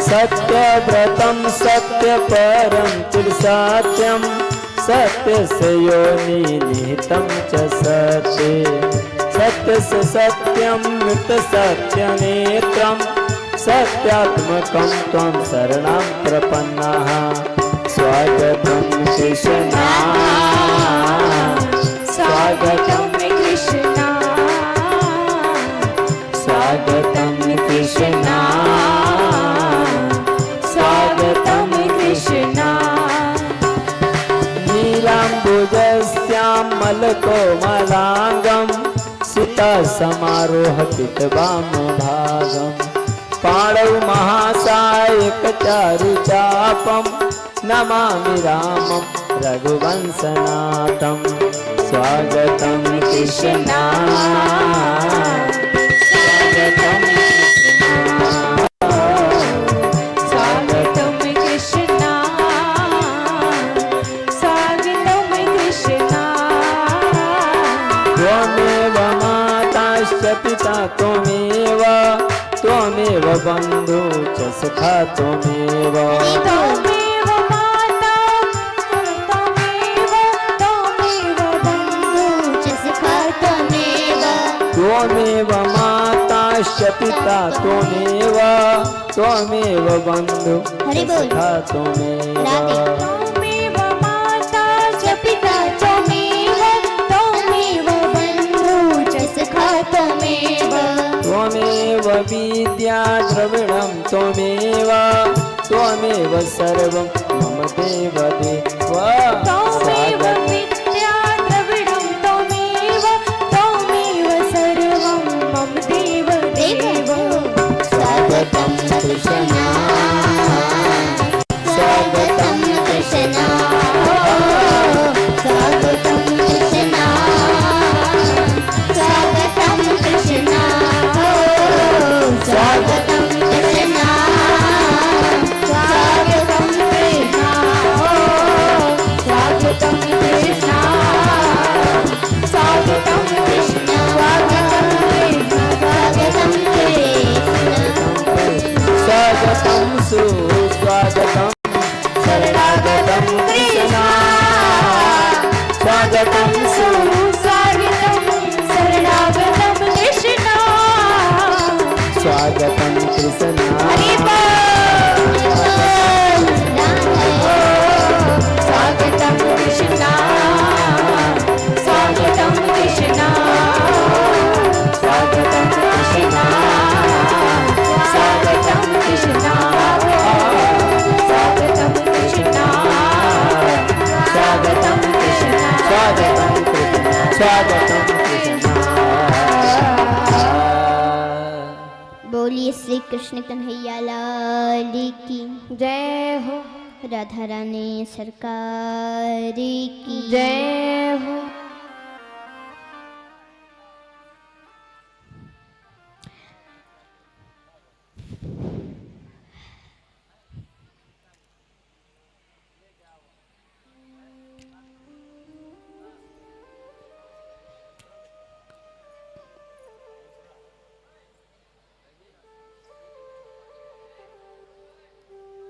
सत्यव्रतम सत्यपरम त्रिसत्यम सत्यस्य योनि निहितं च सत्ये, सत्यस्य सत्यं मृत सत्यनेत्रं सत्यात्मकं त्वं शरणं प्रपन्नः। स्वागतं कृष्णा,
स्वागतम कृष्णा,
स्वागतं कृष्णा,
स्वागतम कृष्णा,
नीलाम्बुजश्यामलकोमलाङ्गं सीतासमारोह पितवामभागं पाणौ महासायकचारुचापं नमामि रामं रघुवंशनाथं। स्वागतं कृष्णा, स्वागतं
स्वागतम कृष्णा, स्वागतम कृष्णा,
त्वमेव मां त्वमेव त्वमेव बन्धु च सखा त्वमेव
त्वमेव माता त्वमेव बन्धु च सखा त्वमेव
त्वमेव माताश्च पिता त्वमेव त्वमेव बन्धु
हरि बोल।
सखा त्वमेव
राधे।
त्वमेव माता च पिता त्वमेव बन्धु च सखा त्वमेव
त्वमेव विद्या द्रविणं त्वमेव सर्वं मम देव देव
त्वमेव विद्या द्रविणं त्वमेव सर्वं मम देव देव
स्वागतं कृष्णा स्वागतं कृष्णा स्वागतं कृष्णा स्वागतं कृष्णा स्वागतं कृष्णा स्वागतं कृष्णा स्वागतं कृष्णा स्वागतं कृष्णा स्वागतं कृष्णा
स्वागतं सुस्वागतं शरणागतं कृष्णा स्वागतं
सुस्वागतं शरणागतं कृष्णा
स्वागतं कृष्णा
हरि स्वागतं कृष्णा स्वागतं कृष्णा स्वागतं कृष्णा स्वागतं कृष्णा स्वागतं कृष्णा स्वागतं कृष्णा
स्वागतं कृष्णा स्वागतं कृष्णा
बोलिए श्री कृष्ण कन्हैया लाल की
जय हो
राधा रानी सरकार की
जय हो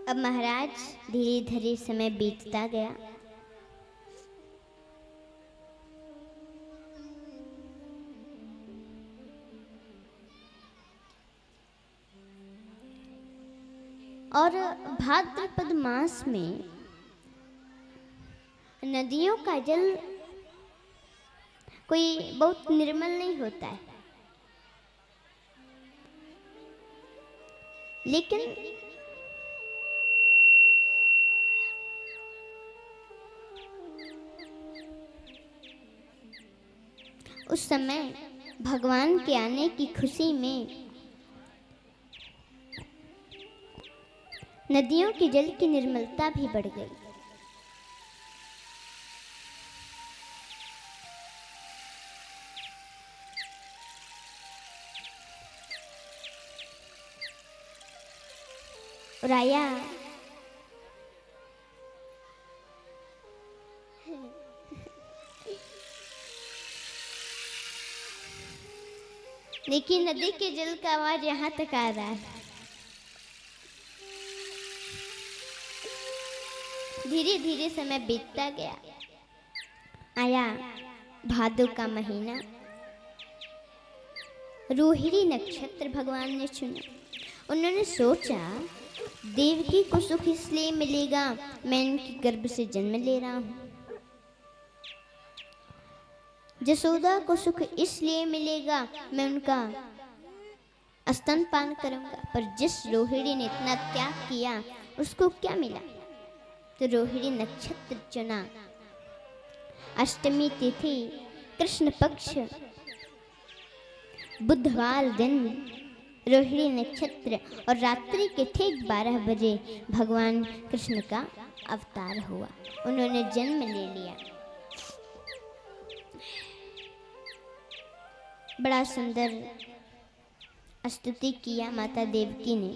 अब महाराज धीरे धीरे समय बीतता गया। और भाद्रपद मास में नदियों का जल कोई बहुत निर्मल नहीं होता है, लेकिन उस समय भगवान के आने की खुशी में नदियों के जल की निर्मलता भी बढ़ गई। राया देखिए, नदी के जल का आवाज यहाँ तक आ रहा है। धीरे धीरे समय बीतता गया। आया भादो का महीना, रोहिणी नक्षत्र भगवान ने चुना। उन्होंने सोचा देवकी को सुख इसलिए मिलेगा, मैं इनके गर्भ से जन्म ले रहा हूँ। जसोदा को सुख इसलिए मिलेगा, मैं उनका स्तनपान करूंगा। पर जिस रोहिणी ने इतना त्याग किया, उसको क्या मिला? तो रोहिणी नक्षत्र चुना। अष्टमी तिथि, कृष्ण पक्ष, बुधवार दिन रोहिणी नक्षत्र और रात्रि के ठीक 12 बजे भगवान कृष्ण का अवतार हुआ। उन्होंने जन्म ले लिया। बड़ा सुंदर स्तुति किया माता देवकी ने।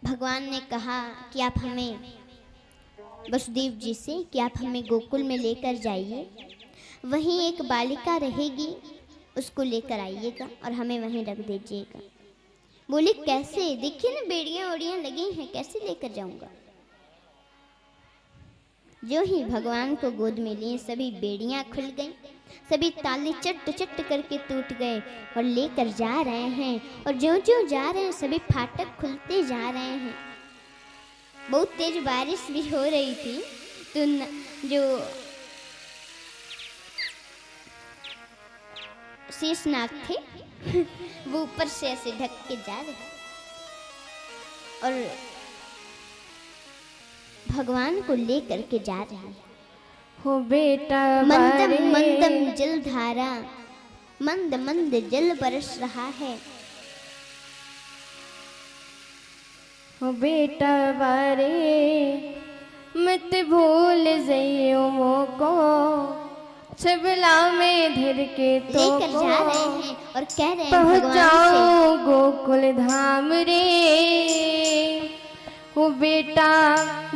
भगवान ने कहा कि आप हमें, वसुदेव जी से, कि आप हमें गोकुल में लेकर जाइए, वहीं एक बालिका रहेगी, उसको लेकर आइएगा और हमें वहीं रख दीजिएगा। बोले कैसे? देखिए ना बेड़ियां ओड़ियां लगी हैं, कैसे लेकर जाऊंगा। जो ही भगवान को गोद में लिए सभी बेड़ियां खुल गईं, सभी ताले चट चट करके टूट गए और लेकर जा रहे हैं। और जो जो जा रहे हैं सभी फाटक खुलते जा रहे हैं। बहुत तेज बारिश भी हो रही थी, तो जो शेषनाग थे वो ऊपर से ऐसे ढक के जा रहे और भगवान को लेकर के जा रहे हैं।
हो बेटा
मंदम
बारे,
मंदम जल धारा, मंद मंद जल बरस रहा है।
हो बेटा बारे, मत भूल जइयो मोको, छबला में धर के तो
लेकर जा रहे हैं और कह रहे हैं भगवान
पहुँचाओ गोकुल धाम रे। हो बेटा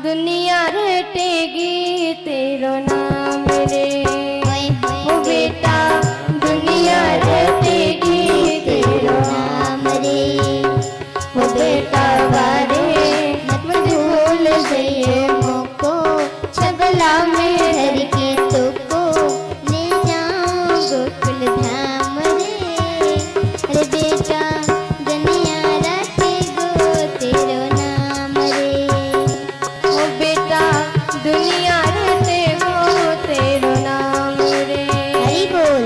दुनिया रटेगी तेरो नाम रे।
से
हो बेटा दुनिया रटेगी तेरो नाम रे। हो बेटा बारे मत भूल जइए मोको, छबला में धर के तो को ले जाओ गोकुल धाम रे। अरे बेटा दुनिया रटेगो तेरो नाम रे। हो बेटा दुनिया रटेगो तेरो नाम रे।
हरि बोल।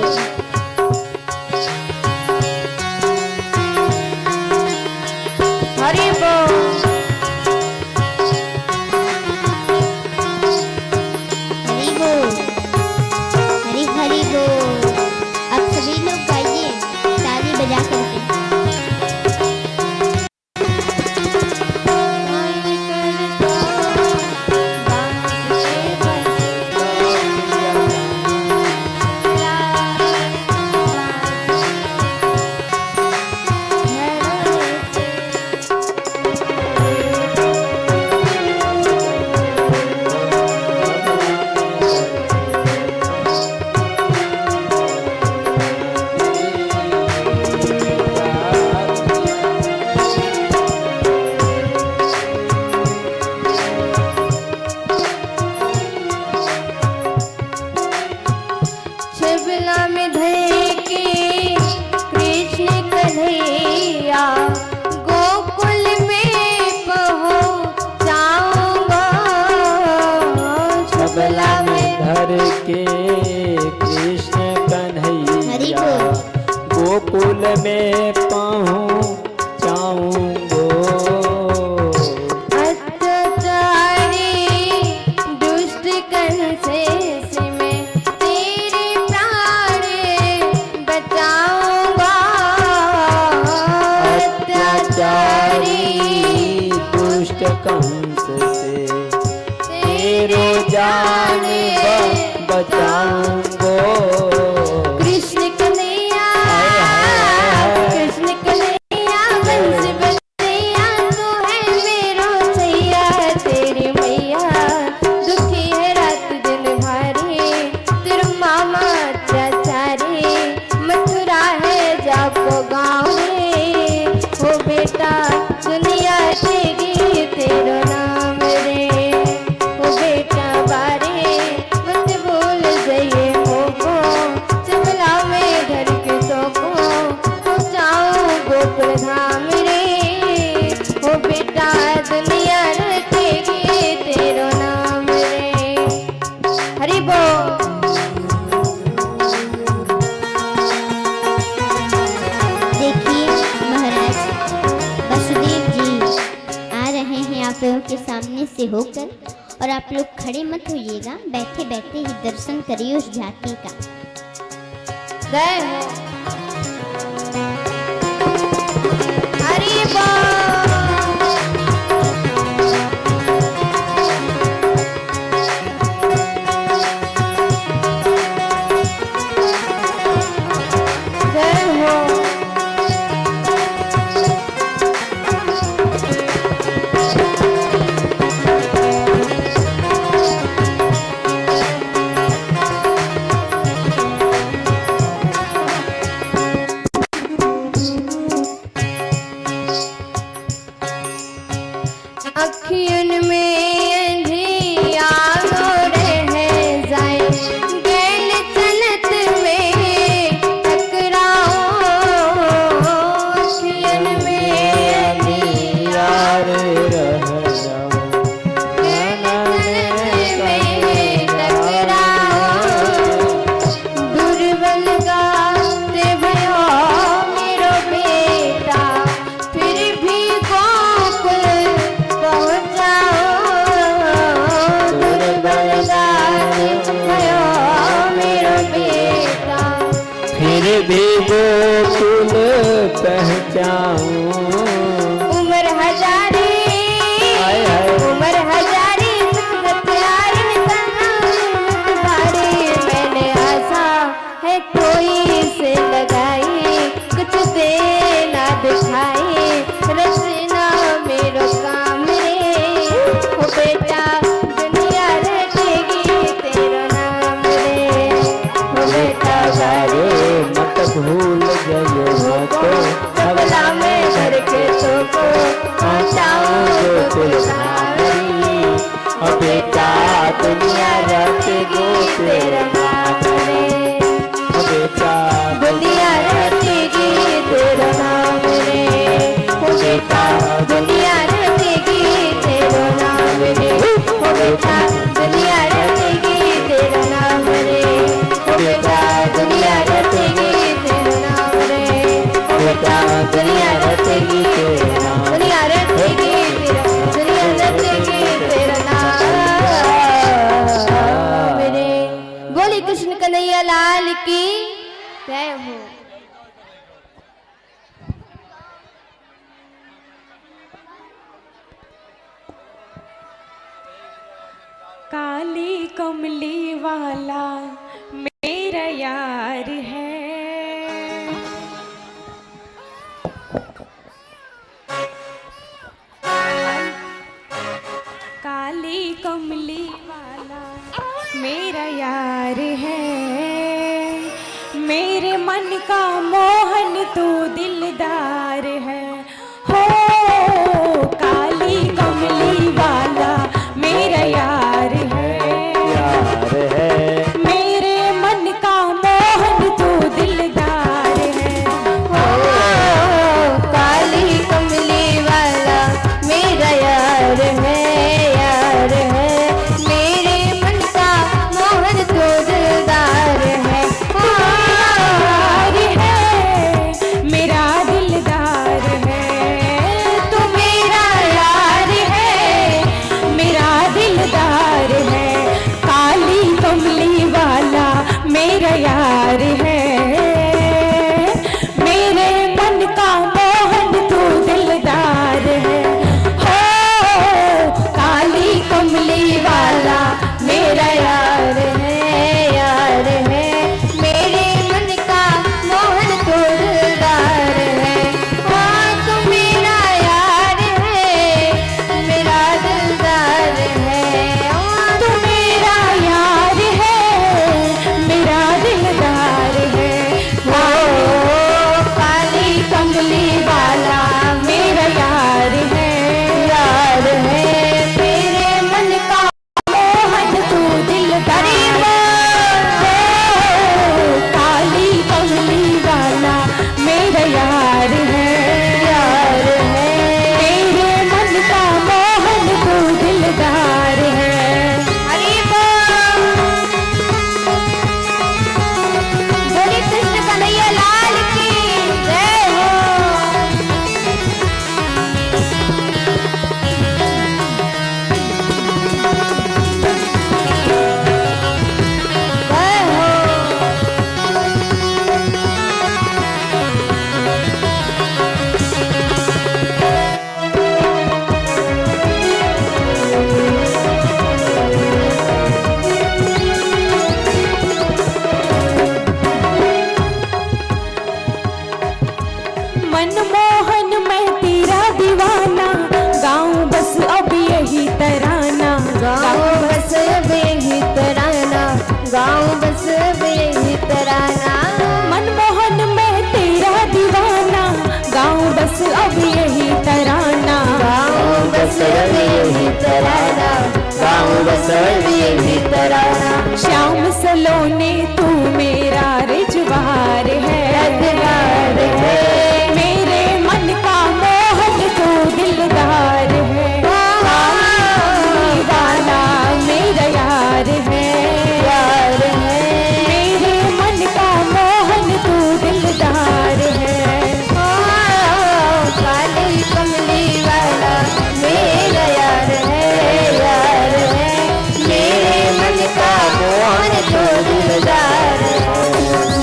हरि बोल।
हरि बोल। हरि हरि बोल। अब सभी लोग गाइए ताली बजा करके।
छबला में धर के कृष्ण कन्हैया, गोकुल में पहुँचाऊंगा।
छबला में धर के कृष्ण
हरि
कन्हैया,
बोल।
गोकुल में पहुँचाऊंगो।
अत्याचारी दुष्ट कंसेस में तेरे प्राण बचाऊंगा।
अत्याचारी दुष्ट कंस से तेरो जान बचाऊंगो।
कृष्ण कन्हैया, कृष्ण कन्हैया, बंसी बजैया, तू है मेरो सैया। तेरी मैया दुखी है रात दिन भारी, तेरा मामा अत्याचारी, मथुरा है जाको गाँव रे। हो बेटा दुनिया रटेगी तेरो नाम रे। हो बेटा बारे मत भूल जइए मोको, छबला में धर के तो को पहुँचाओ गोकुल धाम रे। हो बेटा दुनिया रटेगी तेरो नाम रे। हरि बोल।
देखिए महाराज वसुदेव जी आ रहे हैं आप लोगों के सामने से होकर, और आप लोग खड़े मत होइएगा, बैठे बैठे ही दर्शन करिए उस झांकी का।
जय हो। हरि बोल। जय हो।
फिर भी गोकुल पहचाऊं।
उम्र हजारी,
हाय हाय।
उम्र हजारी, सत्यारी भारी, मैंने आशा है कोई से लगाई, कुछ देना दिखाई, रचना मेरो काम रे, हो बेटा दुनिया रटेगी तेरा नाम रे, हो बेटा
अरे मत भूल जाइयो तो
तबला में धर के तो पहुंचाऊं तुलसारी,
और बेटा दुनिया रखेगी
तेरा नाम रे,
और बेटा
दुनिया रटेगी तेरा नाम रे, हो बेटा दुनिया रटेगी तेरा नाम रे, हो बेटा दुनिया रटेगी तेरा नाम रे, हो बेटा दुनिया रटेगी तेरा नाम रे, हो बेटा दुनिया रटेगी तेरा नाम, दुनिया रटेगी तेरा, दुनिया रटेगी तेरा नाम रे। बोली कृष्ण कन्हैया लाल की जय हो।
काली कमली वाला मेरा यार है, काली कमली वाला मेरा यार है, मेरे मन का मोहन तू दिलदार है, हो काली कमली वाला मेरा यार है,
यार है
मेरे मन का मोहन तू दिलदार है,
ओ काली कमली वाला मेरा यार है, यार है, मेरे मन का मोहन तो दिलदार है,
यार है मेरा दिलदार है, तू मेरा यार है मेरा दिलदार है, काली कमली वाला मेरा यार है, मेरे मन का मोहन तू दिलदार है, हो काली कमली वाला
मेरा यार है, यार है, मेरे मन का मोहन तो दिलदार है, हाँ तू मेरा यार है, मेरा दिलदार है, हाँ
तू मेरा यार है मेरा दिलदार है,
ओ काली
कमली वाला मेरा यार है,
यार है, मेरे मन का
मोहन तू दिलदार है, काली कमली वाला मेरा यार है,
यार है,
मेरे मन का मोहन तू दिलदार है,
हरि बोल। बोले कृष्ण कन्हैया लाल की जय हो। जय हो।
मनमोहन मैं तेरा दीवाना, गाऊं बस अब यही तराना,
गाँव बस अब यही तराना, गाँव बस अब यही तराना,
मनमोहन मैं तेरा दीवाना, गाऊं बस अब यही तराना,
गाँव बस अब यही तराना, गाँव बस अब यही तराना,
श्याम सलोने तू मेरा रिजवार है,
रजवार है,
मेरे मन का मोहन तू दिलदार है, काली वाला मेरा यार है,
यार है,
मेरे मन का मोहन तू दिलदार है,
ओ काली कमली वाला मेरा यार है, यार है, मेरे मन का मोहन तो दिलदार है।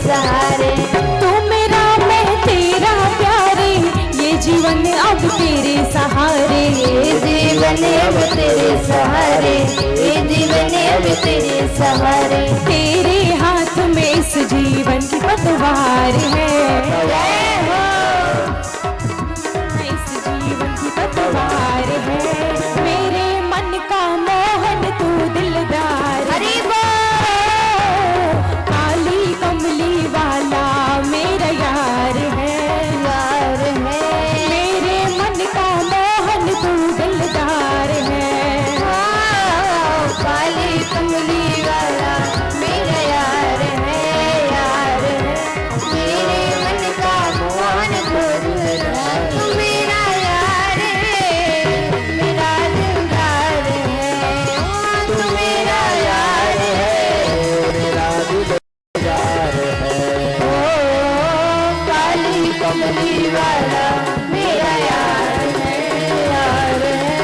सहारे।
तू मेरा मैं तेरा प्यारे, ये जीवन अब तेरे सहारे।
ये जीवन अब तेरे सहारे, ये जीवन अब तेरे सहारे।
तेरे हाथ में इस जीवन की पतवार है, इस जीवन की पतवार है। मेरे मन का मोहन तू दिलदार,
हरि
काली कमली वाला मेरा यार है,
यार है।
मेरे मन का मोहन तू दिलदार है।
काली कमली वाला मेरा यार है, यार है। मेरे मन का मोहन तू दिलदार, तू मेरा यार है, मेरा दिलदार है। तू मेरा यार है,
मेरा दिलदार है।
ओ काली कमली वाला मेरा यार है, यार है।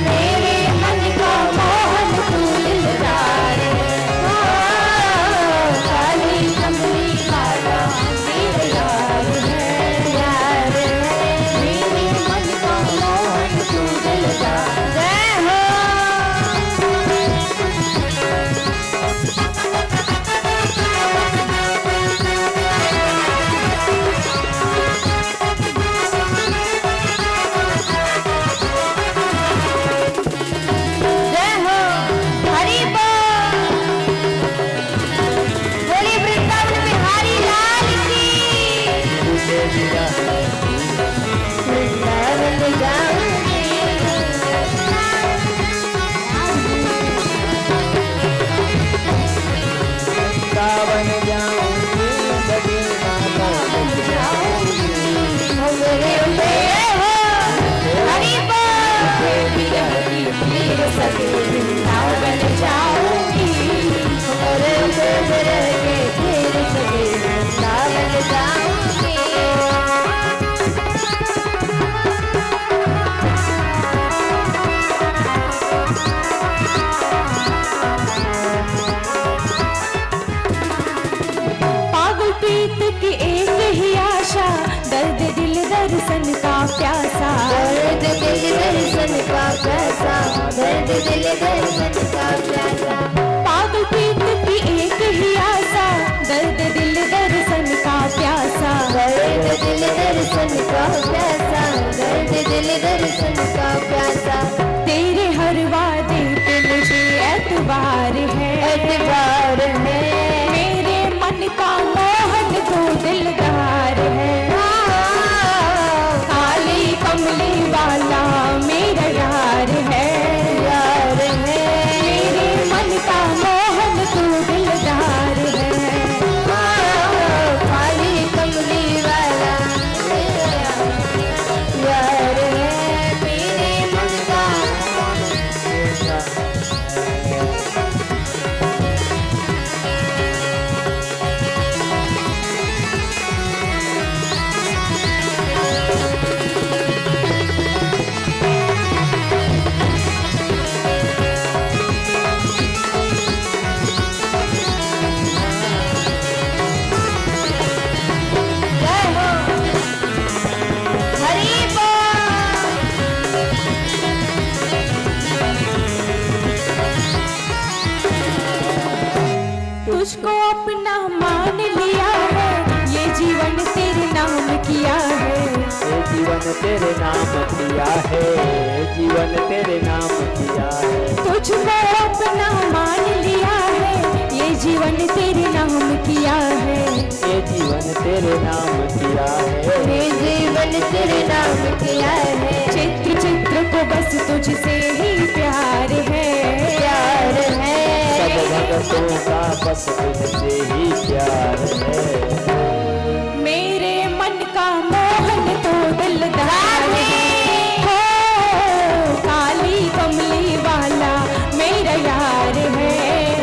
मेरे मन का मोहन तू दिलदार है। ओ काली कमली वाला मेरा यार है, यार है। मेरे मन का मोहन तू दिलदार है। जय हो हरि बोल। बोली वृंदावन बिहारी लाल की। वृंदावन जाऊंगी,
सावन जाऊंगी कभी ना
जाऊंगी मेरे जय हो हरि बोल। मेरे सगे वृंदावन जाऊंगी, मेरे मेरे के तेरे सगे वृंदावन जाऊंगी।
पागल प्रीत की एक ही आशा, दर्द दिल दर्शन का प्यासा।
दर्द दिल दर्शन का प्यासा, दर्द दिल दर्शन का प्यासा।
पागल प्रीत की एक ही आशा, दर्द दिल दर्शन का प्यासा।
दर्द दिल दर्शन का प्यासा, दर्द दिल दर्शन का प्यासा।
तेरे हर वादे पे मुझे एतबार है,
एतबार है।
मेरे मन का मोहन तू दिलदार है। काली कमली वाला मेरा यार है,
यार है।
मेरे मन का मोहन तू दिलदार है।
काली कमली वाला मेरा यार है, मेरे मन का। जय हो हरि बोल।
तुझको अपना मान लिया है, ये जीवन तेरे नाम किया है।
ये जीवन तेरे नाम किया है, जीवन तेरे नाम किया है।
तुझको अपना मान लिया है, ये जीवन तेरे नाम किया है।
ये जीवन तेरे नाम किया है।
ये जीवन तेरे नाम किया है,
चित्र चित्र को बस तुझसे ही प्यार है,
प्यार है।
सब भगतों का बस तुझसे ही प्यार है।
मेरे मन का मोहन तो दिलदार है। हो काली कमली वाला मेरा यार है,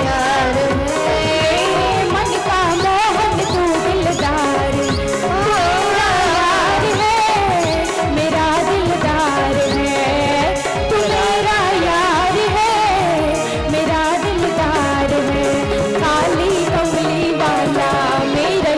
यार है।
मेरे मन का मोहन तो दिलदार मेरा यार है, मेरा दिलदार है। तू मेरा यार है, मेरा दिलदार है। काली कमली वाला मेरा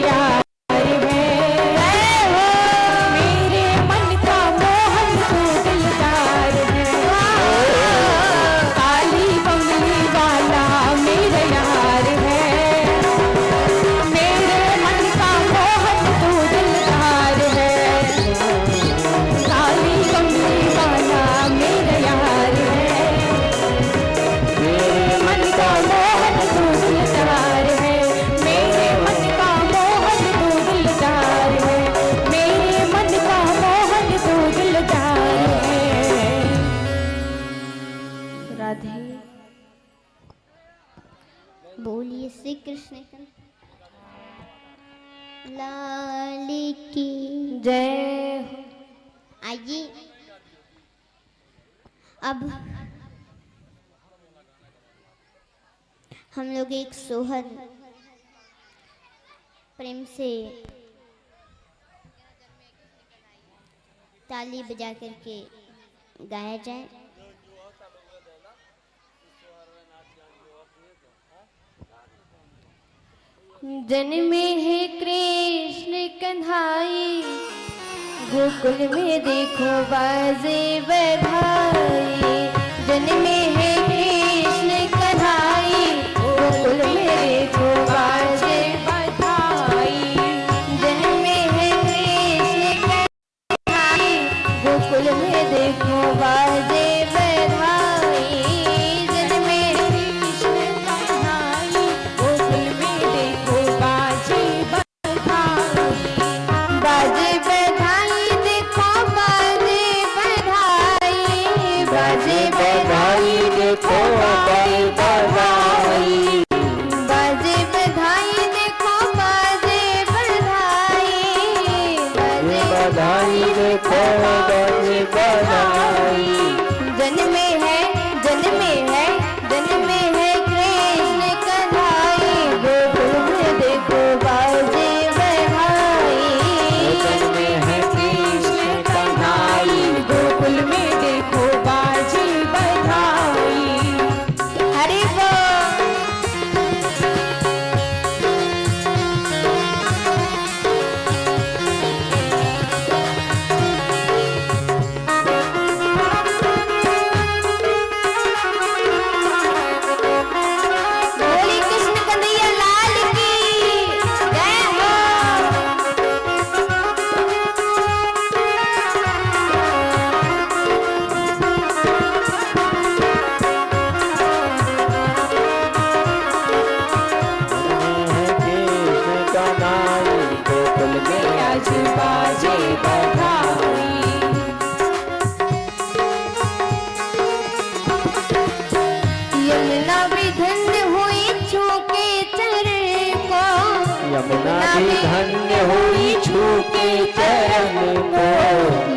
राधे।
बोलिए श्री कृष्ण लाल की
जय हो।
आइए अब हम लोग एक सोहर प्रेम से ताली बजा करके गाया जाए।
जन्मे है कृष्ण कन्हाई, गोकुल में देखो बाजे बधाई। जन्मे है कृष्ण कन्हाई, गोकुल में देखो बाजे बधाई। जन्मे है कृष्ण कन्हाई, गोकुल में देखो बाजे बधाई। जन्मे है कृष्ण कन्हाई, गोकुल में देखो बाजे बधाई। बाजे बधाई देखो बाजे बधाई। बाजे बधाई देखो बाजे बधाई। बाजे बधाई देखो बाजे बधाई। बाजे
बधाई देखो बाजे बधाई।
जन्मे है जन्मे है जन्मे है कृष्ण कन्हाई, गोकुल में देखो बाजे बधाई।
जन्मे है कृष्ण कन्हाई,
गोकुल में देखो बाजे बधाई। हरि बोल। बोली कृष्ण कन्हैया लाल की जय हो।
कृष्ण कन्हाई, गोकुल में
आज बाजे बधाई। यमुना भी धन्य हुई छूके चरण को।
यमुना भी धन्य हुई छूके चरण को।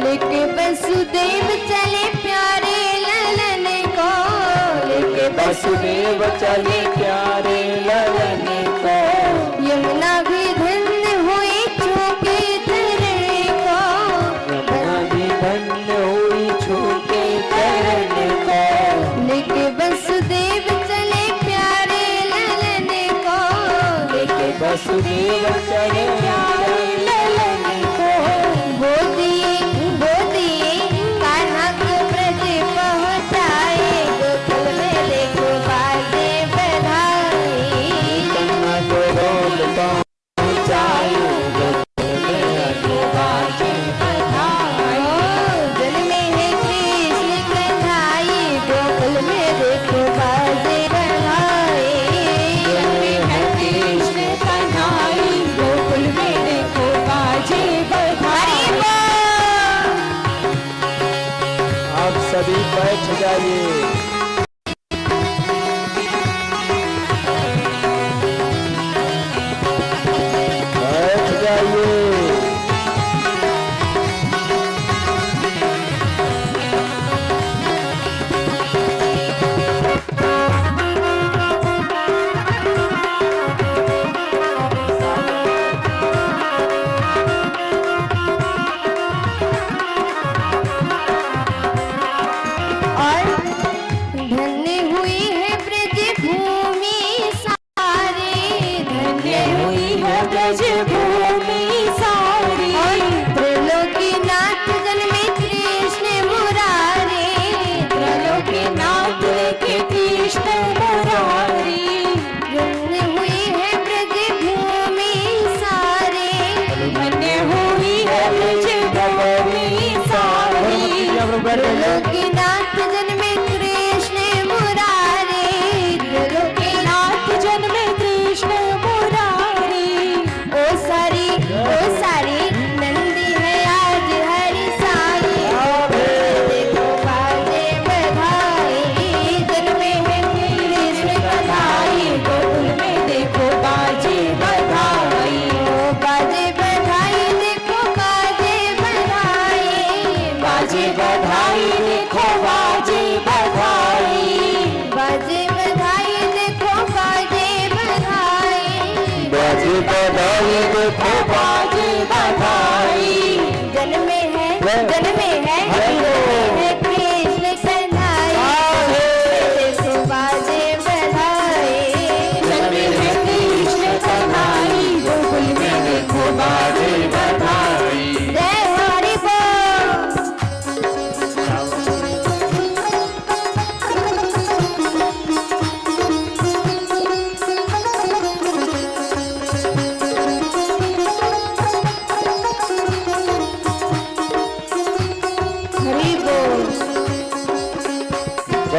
लेके वसुदेव चले प्यारे ललन को। लेके
वसुदेव चले प्यारे ललन को।
यमुना भी धन्य हुई छूके चरण को।
यमुना भी धन्य हुई छूके चरण को।
लेके वसुदेव चले प्यारे ललन को। लेके
वसुदेव चले
प्यारे ललन को। गोदिए गोदिए कान्हा को ब्रज पहुँचाए। गोकुल में देखो बाजे बधाई।
कन्हा को रोल पहुँचाई, गोकुल में देखो बाजे
बधाई। जन्मे है कृष्ण कन्हाई, गोकुल में देखो बाजे बधाई। जन्मे है कृष्ण कन्हाई, गोकुल में देखो बाजे बधाई।
आप सभी बैठ जाइए। बैठ जाइए।
और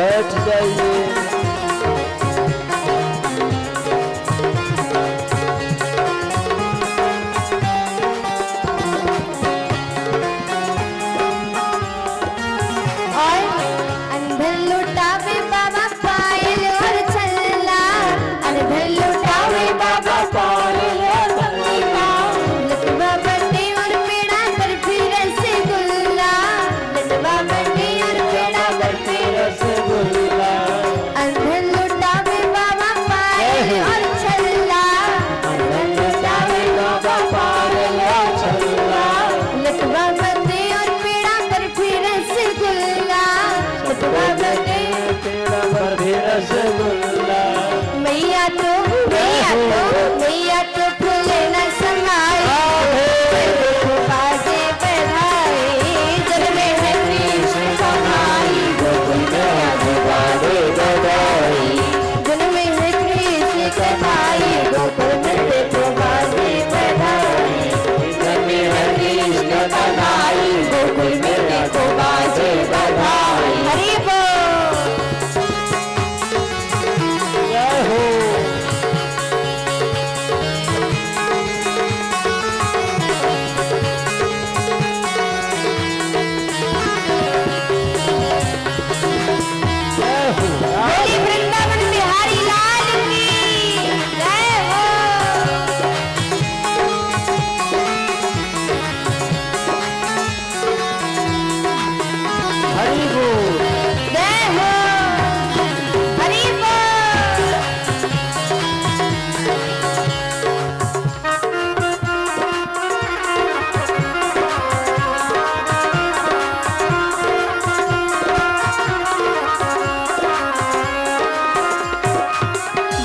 बैठ जाइए।
अंधर लुटावे बाबा पायल और छल्ला, अंधर लुटावे बाबा पायल और छल्ला, लटवा बटे और पेड़ा बर्फी रसगुल्ला, लटवा बटे और पेड़ा बर्फी
रसगुल्ला।
अंधर लुटावे बाबा पायल और छल्ला, अंधर लुटावे बाबा पायल और छल्ला, लटवा बटे और पेड़ा बर्फी रसगुल्ला, लटवा बटे
पेड़ा बर्फी रसगुल्ला।
मैया तो फूले न समाई, बाजे बधाई, जल में है कृष्ण कमाई, गोकुल में आज बाजे बधाई, जल में है कृष्ण कमाई, गोकुल में देखो बाजे बधाई, जल में है कृष्ण कमाई, गोकुल में देखो बाजे बधाई। हरि बोल।
जय हो।
बोली वृंदावन बिहारी लाल की जय हो।
हरि बोल।
जय हो। हरि बोल।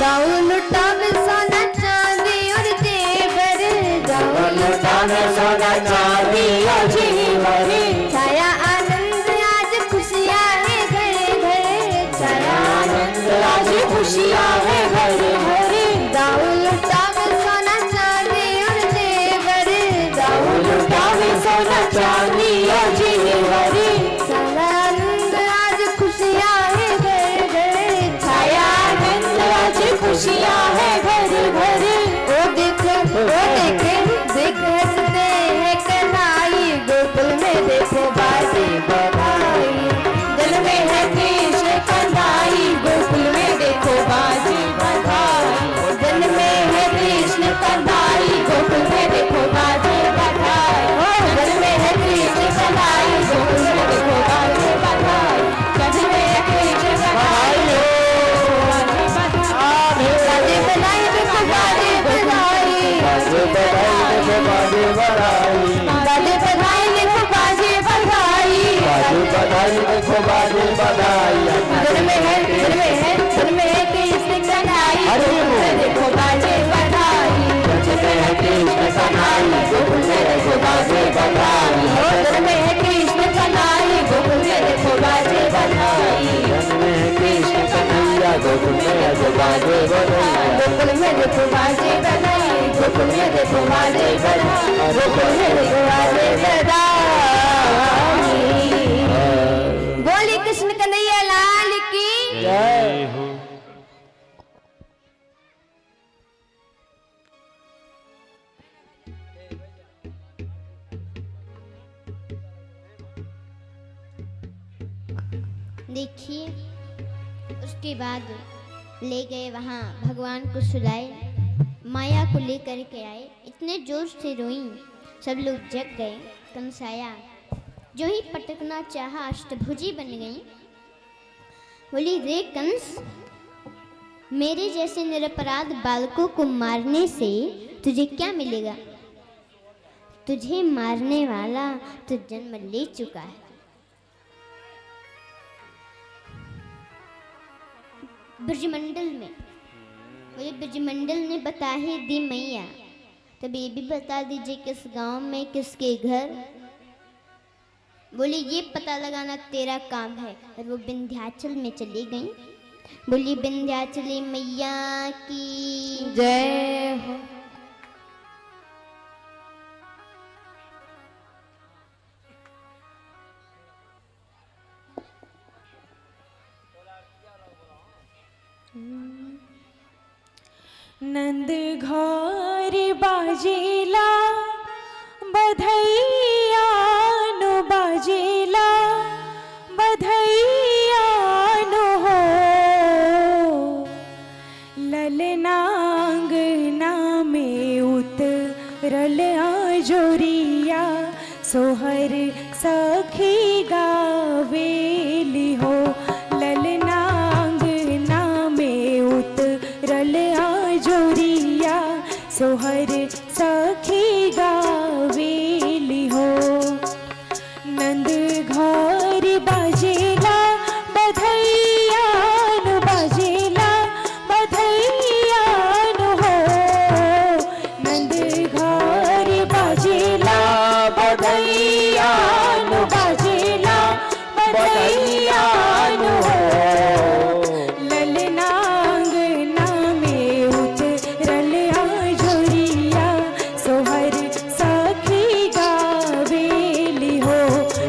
दाऊ लुटावे सोना चांदी और जेवर, दाऊ लुटावे सोना चांदी और जेवर, छाया आनंद आज खुशियाँ है घरे घरे, छाया आनंद आज खुशियाँ है घरे घरे, दाऊ लुटावे सोना चांदी और जेवर, दाऊ लुटावे सोना चांदी और जेवर, छाया आनंद आज खुशियाँ है घरे घरे, छाया आनंद आज खुशियाँ है घरे घरे। ओ देखे देख हंसते हैं कन्हाई, गोकुल में देखो बाजे बधाई, जल में है कृष्ण कन्हाई, गोकुल में देखो बाजे बधाई, जल में है कृष्ण कन्हाई, गोकुल में देखो बाजे बधाई, जल में है कृष्ण कन्हाई, गोकुल में देखो बाजे बधाई, जल में है कृष्ण कन्हाई, बाजे बधाई देखो बाजे बधाई,
बाजे बधाई देखो बाजे बधाई,
बाजे बधाई देखो बाजे बधाई,
बाजे बधाई देखो बाजे बधाई।
घर में है कृष्ण कन्हाई, गोकुल में देखो बाजे बधाई, घर में है कृष्ण कन्हाई, गोकुल में देखो बाजे बधाई, घर में है कृष्ण कन्हाई, गोकुल में देखो बाजे बधाई,
जन में है कृष्ण कन्हैया, गोकुल में देखो बाजे बधाई।
गोकुल में देखो बाजे बधाई, गोकुल में देखो बाजे बधाई, गोकुल में देखो बाजे बधाई। बोली कृष्ण कन्हैया लाल की
जय हो।
देखिए उसके बाद ले गए वहाँ भगवान को सुलाए, माया को लेकर के आए, इतने जोर से रोई सब लोग जग गए। कंसाया जो ही पटकना चाहा अष्टभुजी बन गई। बोली रे कंस, मेरे जैसे निरपराध बालकों को मारने से तुझे क्या मिलेगा? तुझे मारने वाला तो जन्म ले चुका है। ब्रजमंडल में मुझे ब्रजमंडल ने बता ही दी मैया, तब ये भी बता दीजिए किस गांव में किसके घर। बोली ये पता लगाना तेरा काम है। और वो विंध्याचल में चली गई। बोली विंध्याचली मैया की
जय हो।
नंद घर बाजेला बधैया नो बाजेला बधैया नो हो ललनांग नामे उतरल आजोरिया सोहर सखी गावेली हो ललनांग नामे उतरल आजोरिया सोहर सखी गावेली हो नंद घर बाजेला बधैया नु बाजेला बधैया नु हो नंद घर बाजेला बधैया नु बाजेला बधैया नु हो ललनांग नामे उतरल आजोरिया सोहर सखी गावेली हो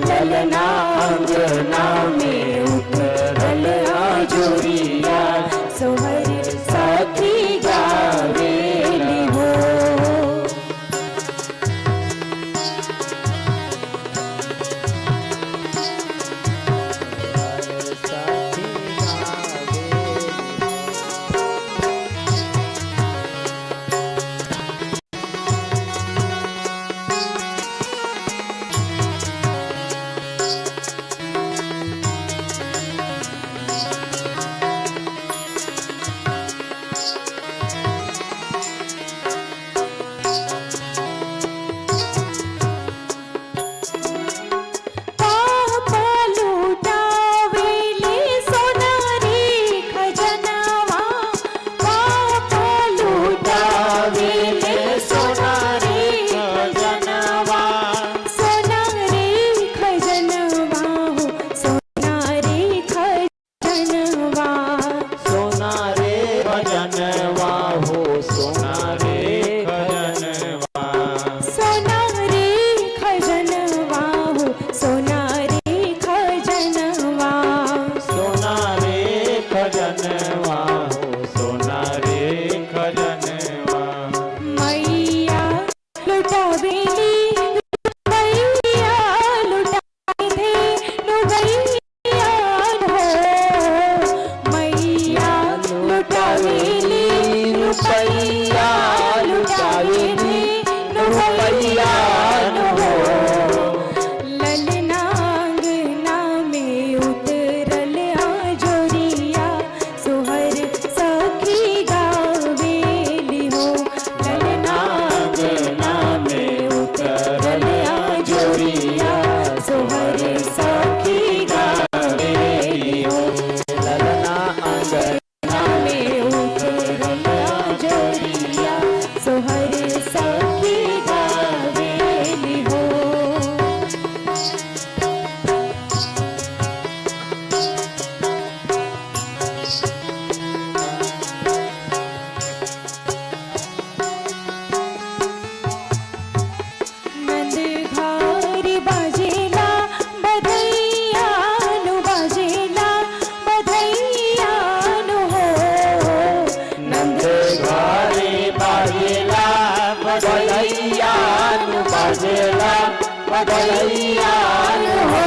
ललनांग नामे उतरल आजोरिया सोहर सखी गावेली हो ललनांग नामे उतरल आजोरिया सोहर सखी गावेली हो ललनांग नामे उतरल आजोरिया सोहर सखी गावेली हो ललनांग नामे उतरल आजोरिया सोहर सखी गावेली हो नंद घर बाजेला बधैया नु बाजेला बधैया नु हो नंद घर बाजेला बधैया नु बाजेला बधैया नु हो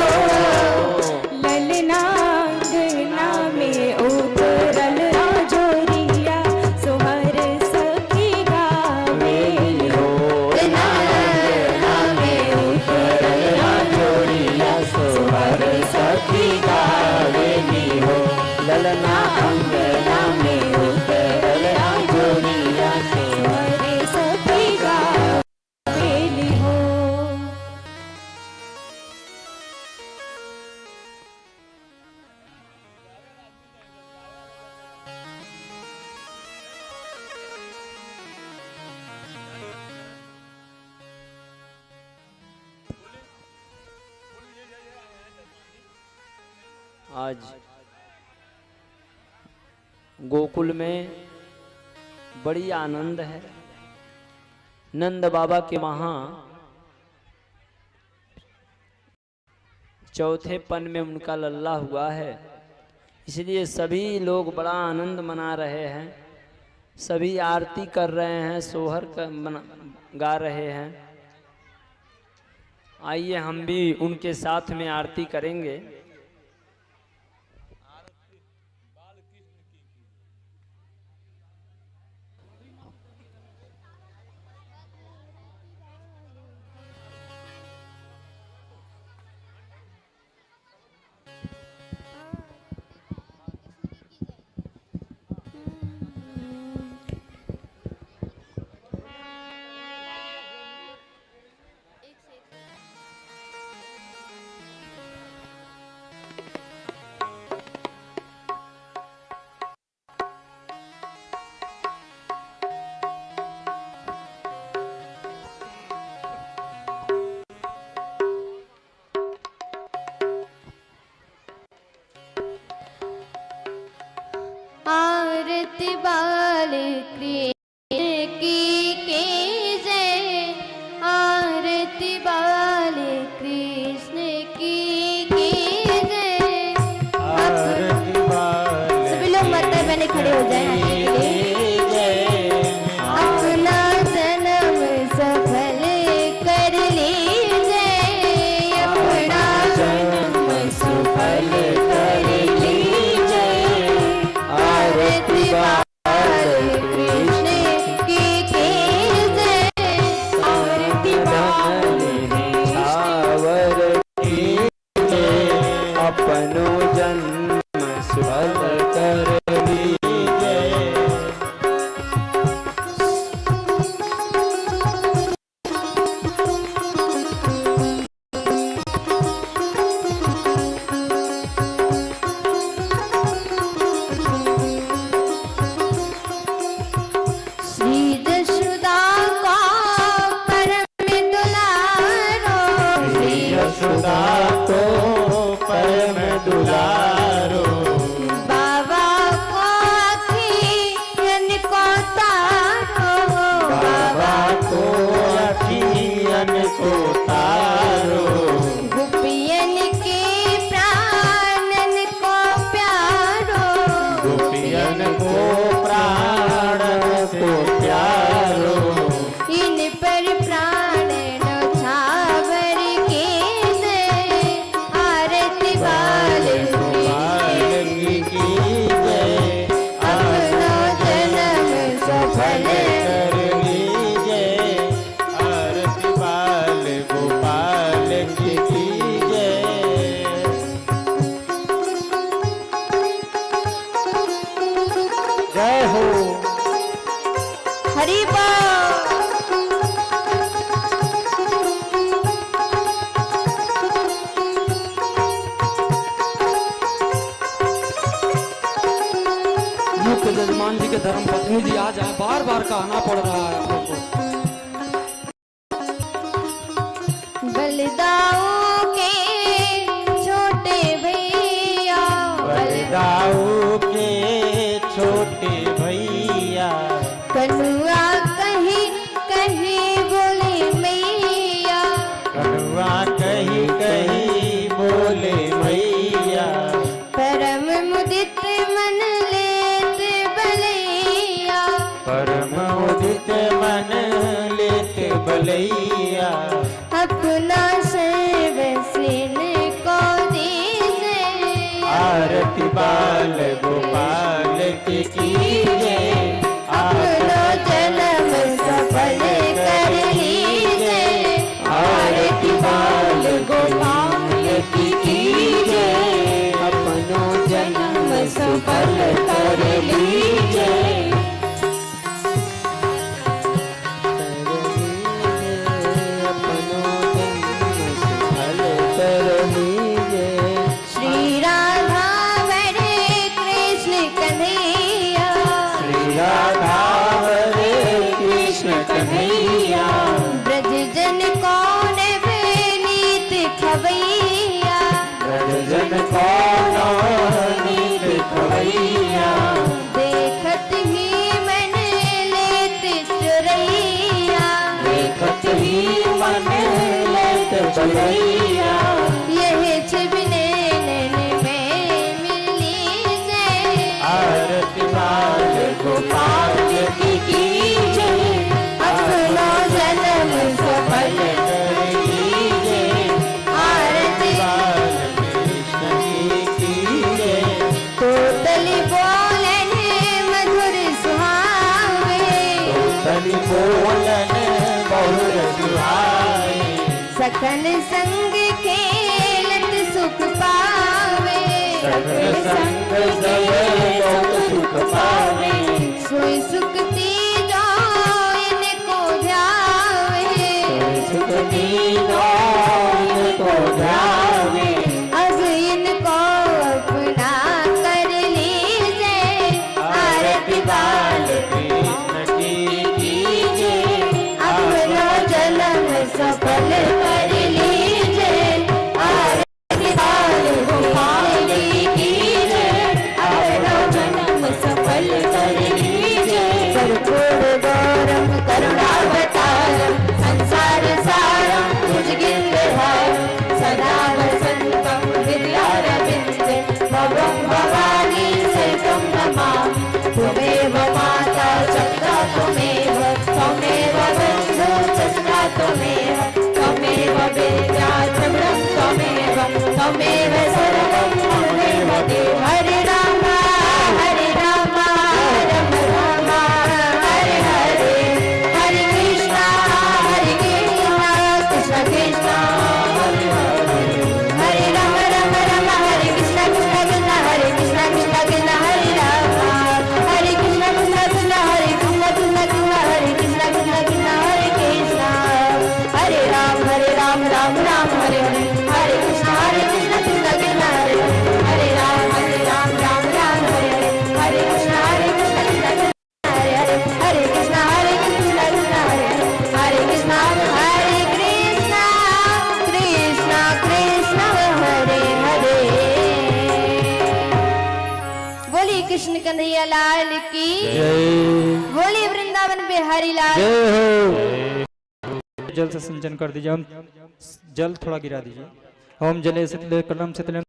ललनांग नामे उतरल आजोरिया सोहर सखी गावेली हो नामे उतरल आजोरिया सोहर सखी गावेली हो ललनांग नामे उतरल आजोरिया सोहर सखी गावेली हो
आज गोकुल में बड़ी आनंद है। नंद बाबा के वहाँ चौथे पन में उनका लल्ला हुआ है। इसलिए सभी लोग बड़ा आनंद मना रहे हैं, सभी आरती कर रहे हैं, सोहर गा रहे हैं। आइए हम भी उनके साथ में आरती करेंगे।
आरती बाल कृष्ण की जय, आरती बाल कृष्ण की जय।
आरती बाल
सभी लोग माता बहने खड़े हो जाए। अपना जन्म सफल कर लीजिए, अपना जन्म सफल कर लीजिए। आरती बाल कृष्ण की जय, आरती बाल
छावर कीजिए, अपनो जन्म सफल कर लीजिए।
श्री यशोदा को परम दुलारो,
श्री यशोदा को परम दुलारो,
बाबा को अखियन को तारो,
बाबा को अखियन को तारो,
गोपियन के प्राणन को प्यारो,
गोपियन को प्राण को प्यारो।
इन पर प्राण न्यौछावर के जय, आरती बाल
गोपाल की जय,
अपना जन्म सफल
कर लीजिए। आरती बाल गोपाल की जय। जय हो।
हरि बोल।
मुख्य जजमान जी के धर्म पत्नी जी आज बार बार कहना पड़ रहा है आप लोग को।
बलदाऊ के छोटे भैया,
बलदाऊ के छोटे भैया,
कनुआ कहीं कहीं बोले मैया,
कनुआ कहीं कहीं बोले मैया,
परम मुदित मन लेत बलैया,
परम उदित मन लेत बलैया।
अपना सर्वसीन को दीजिए।
आरती बाल गोपाल की जय,
अपना जन्म सफल कर लीजिए।
आरती बाल गोपाल की जय, अपनो जन्म सफल कर लीजिए। अपनो जन्म सफल कर लीजिए।
श्री राधा वरे कृष्ण कन्हैया,
श्री राधा हरे कृष्ण कन्हैया,
ब्रज जन कौन नीत खवैया,
ब्रजजन कौन नीत खवैया,
देखत ही मन लेत चुरैया,
देखत ही मन लेत चलैया।
यह छिपने नैन में मिली तोतली बोलन मधुर सुहावे,
तोतली बोलन मधुर सुहावे,
सखन संग खेलत सुख पावे,
सखन संग खेलत सुख पावे,
सोई सुखती जो इनको ध्यावे,
सुखती जो इनको ध्यावे,
अब इनको अपना कर लीजिए, आरती बाल
कृष्ण की कीजिए,
अपना जन्म सफल कर लीजिए, आरती बाल गोपाल की कीजिए, अपना जन्म सफल कर लीजिए। कर्पूर गौरम करुणावतारम संसार सारम भुजगेन्द्रहारम सदा वसन्तं हृदयारविन्दे भवं भवानी सहितं नमामि। त्वमेव माता चक्रा त्वमेव त्वमेव बन्धु चक्रा त्वमेव त्वमेव विद्या चक्रं त्वमेव त्वमेव सर्वं त्वमेव देव। हरे राम राम राम हरे हरे, हरे कृष्ण कृष्ण कृष्ण हरे हरे, हरे राम राम हरे कृष्ण कृष्ण कृष्ण हरे कृष्ण कृष्ण कृष्ण हरे राम, हरे कृष्ण कृष्ण कृष्ण हरे कृष्ण कृष्ण कृष्ण हरे कृष्ण कृष्ण कृष्ण हरे कृष्ण, हरे राम राम राम हरे हरे, हरे कृष्ण कृष्ण कृष्ण हरे हरे राम राम राम हरे हरे, हरे कृष्ण कृष्ण कृष्ण हरे हरे, हरे कृष्ण कृष्ण कृष्ण हरे हरे, हरे कृष्ण कृष्ण कृष्ण हरे हरे। बोली कृष्ण कन्हैया लाल की, बोली वृंदावन बिहारी लाल।
जल से सिंचन कर दीजिए। हम जल थोड़ा गिरा दीजिए। ओम जले शीतले कलम शीतले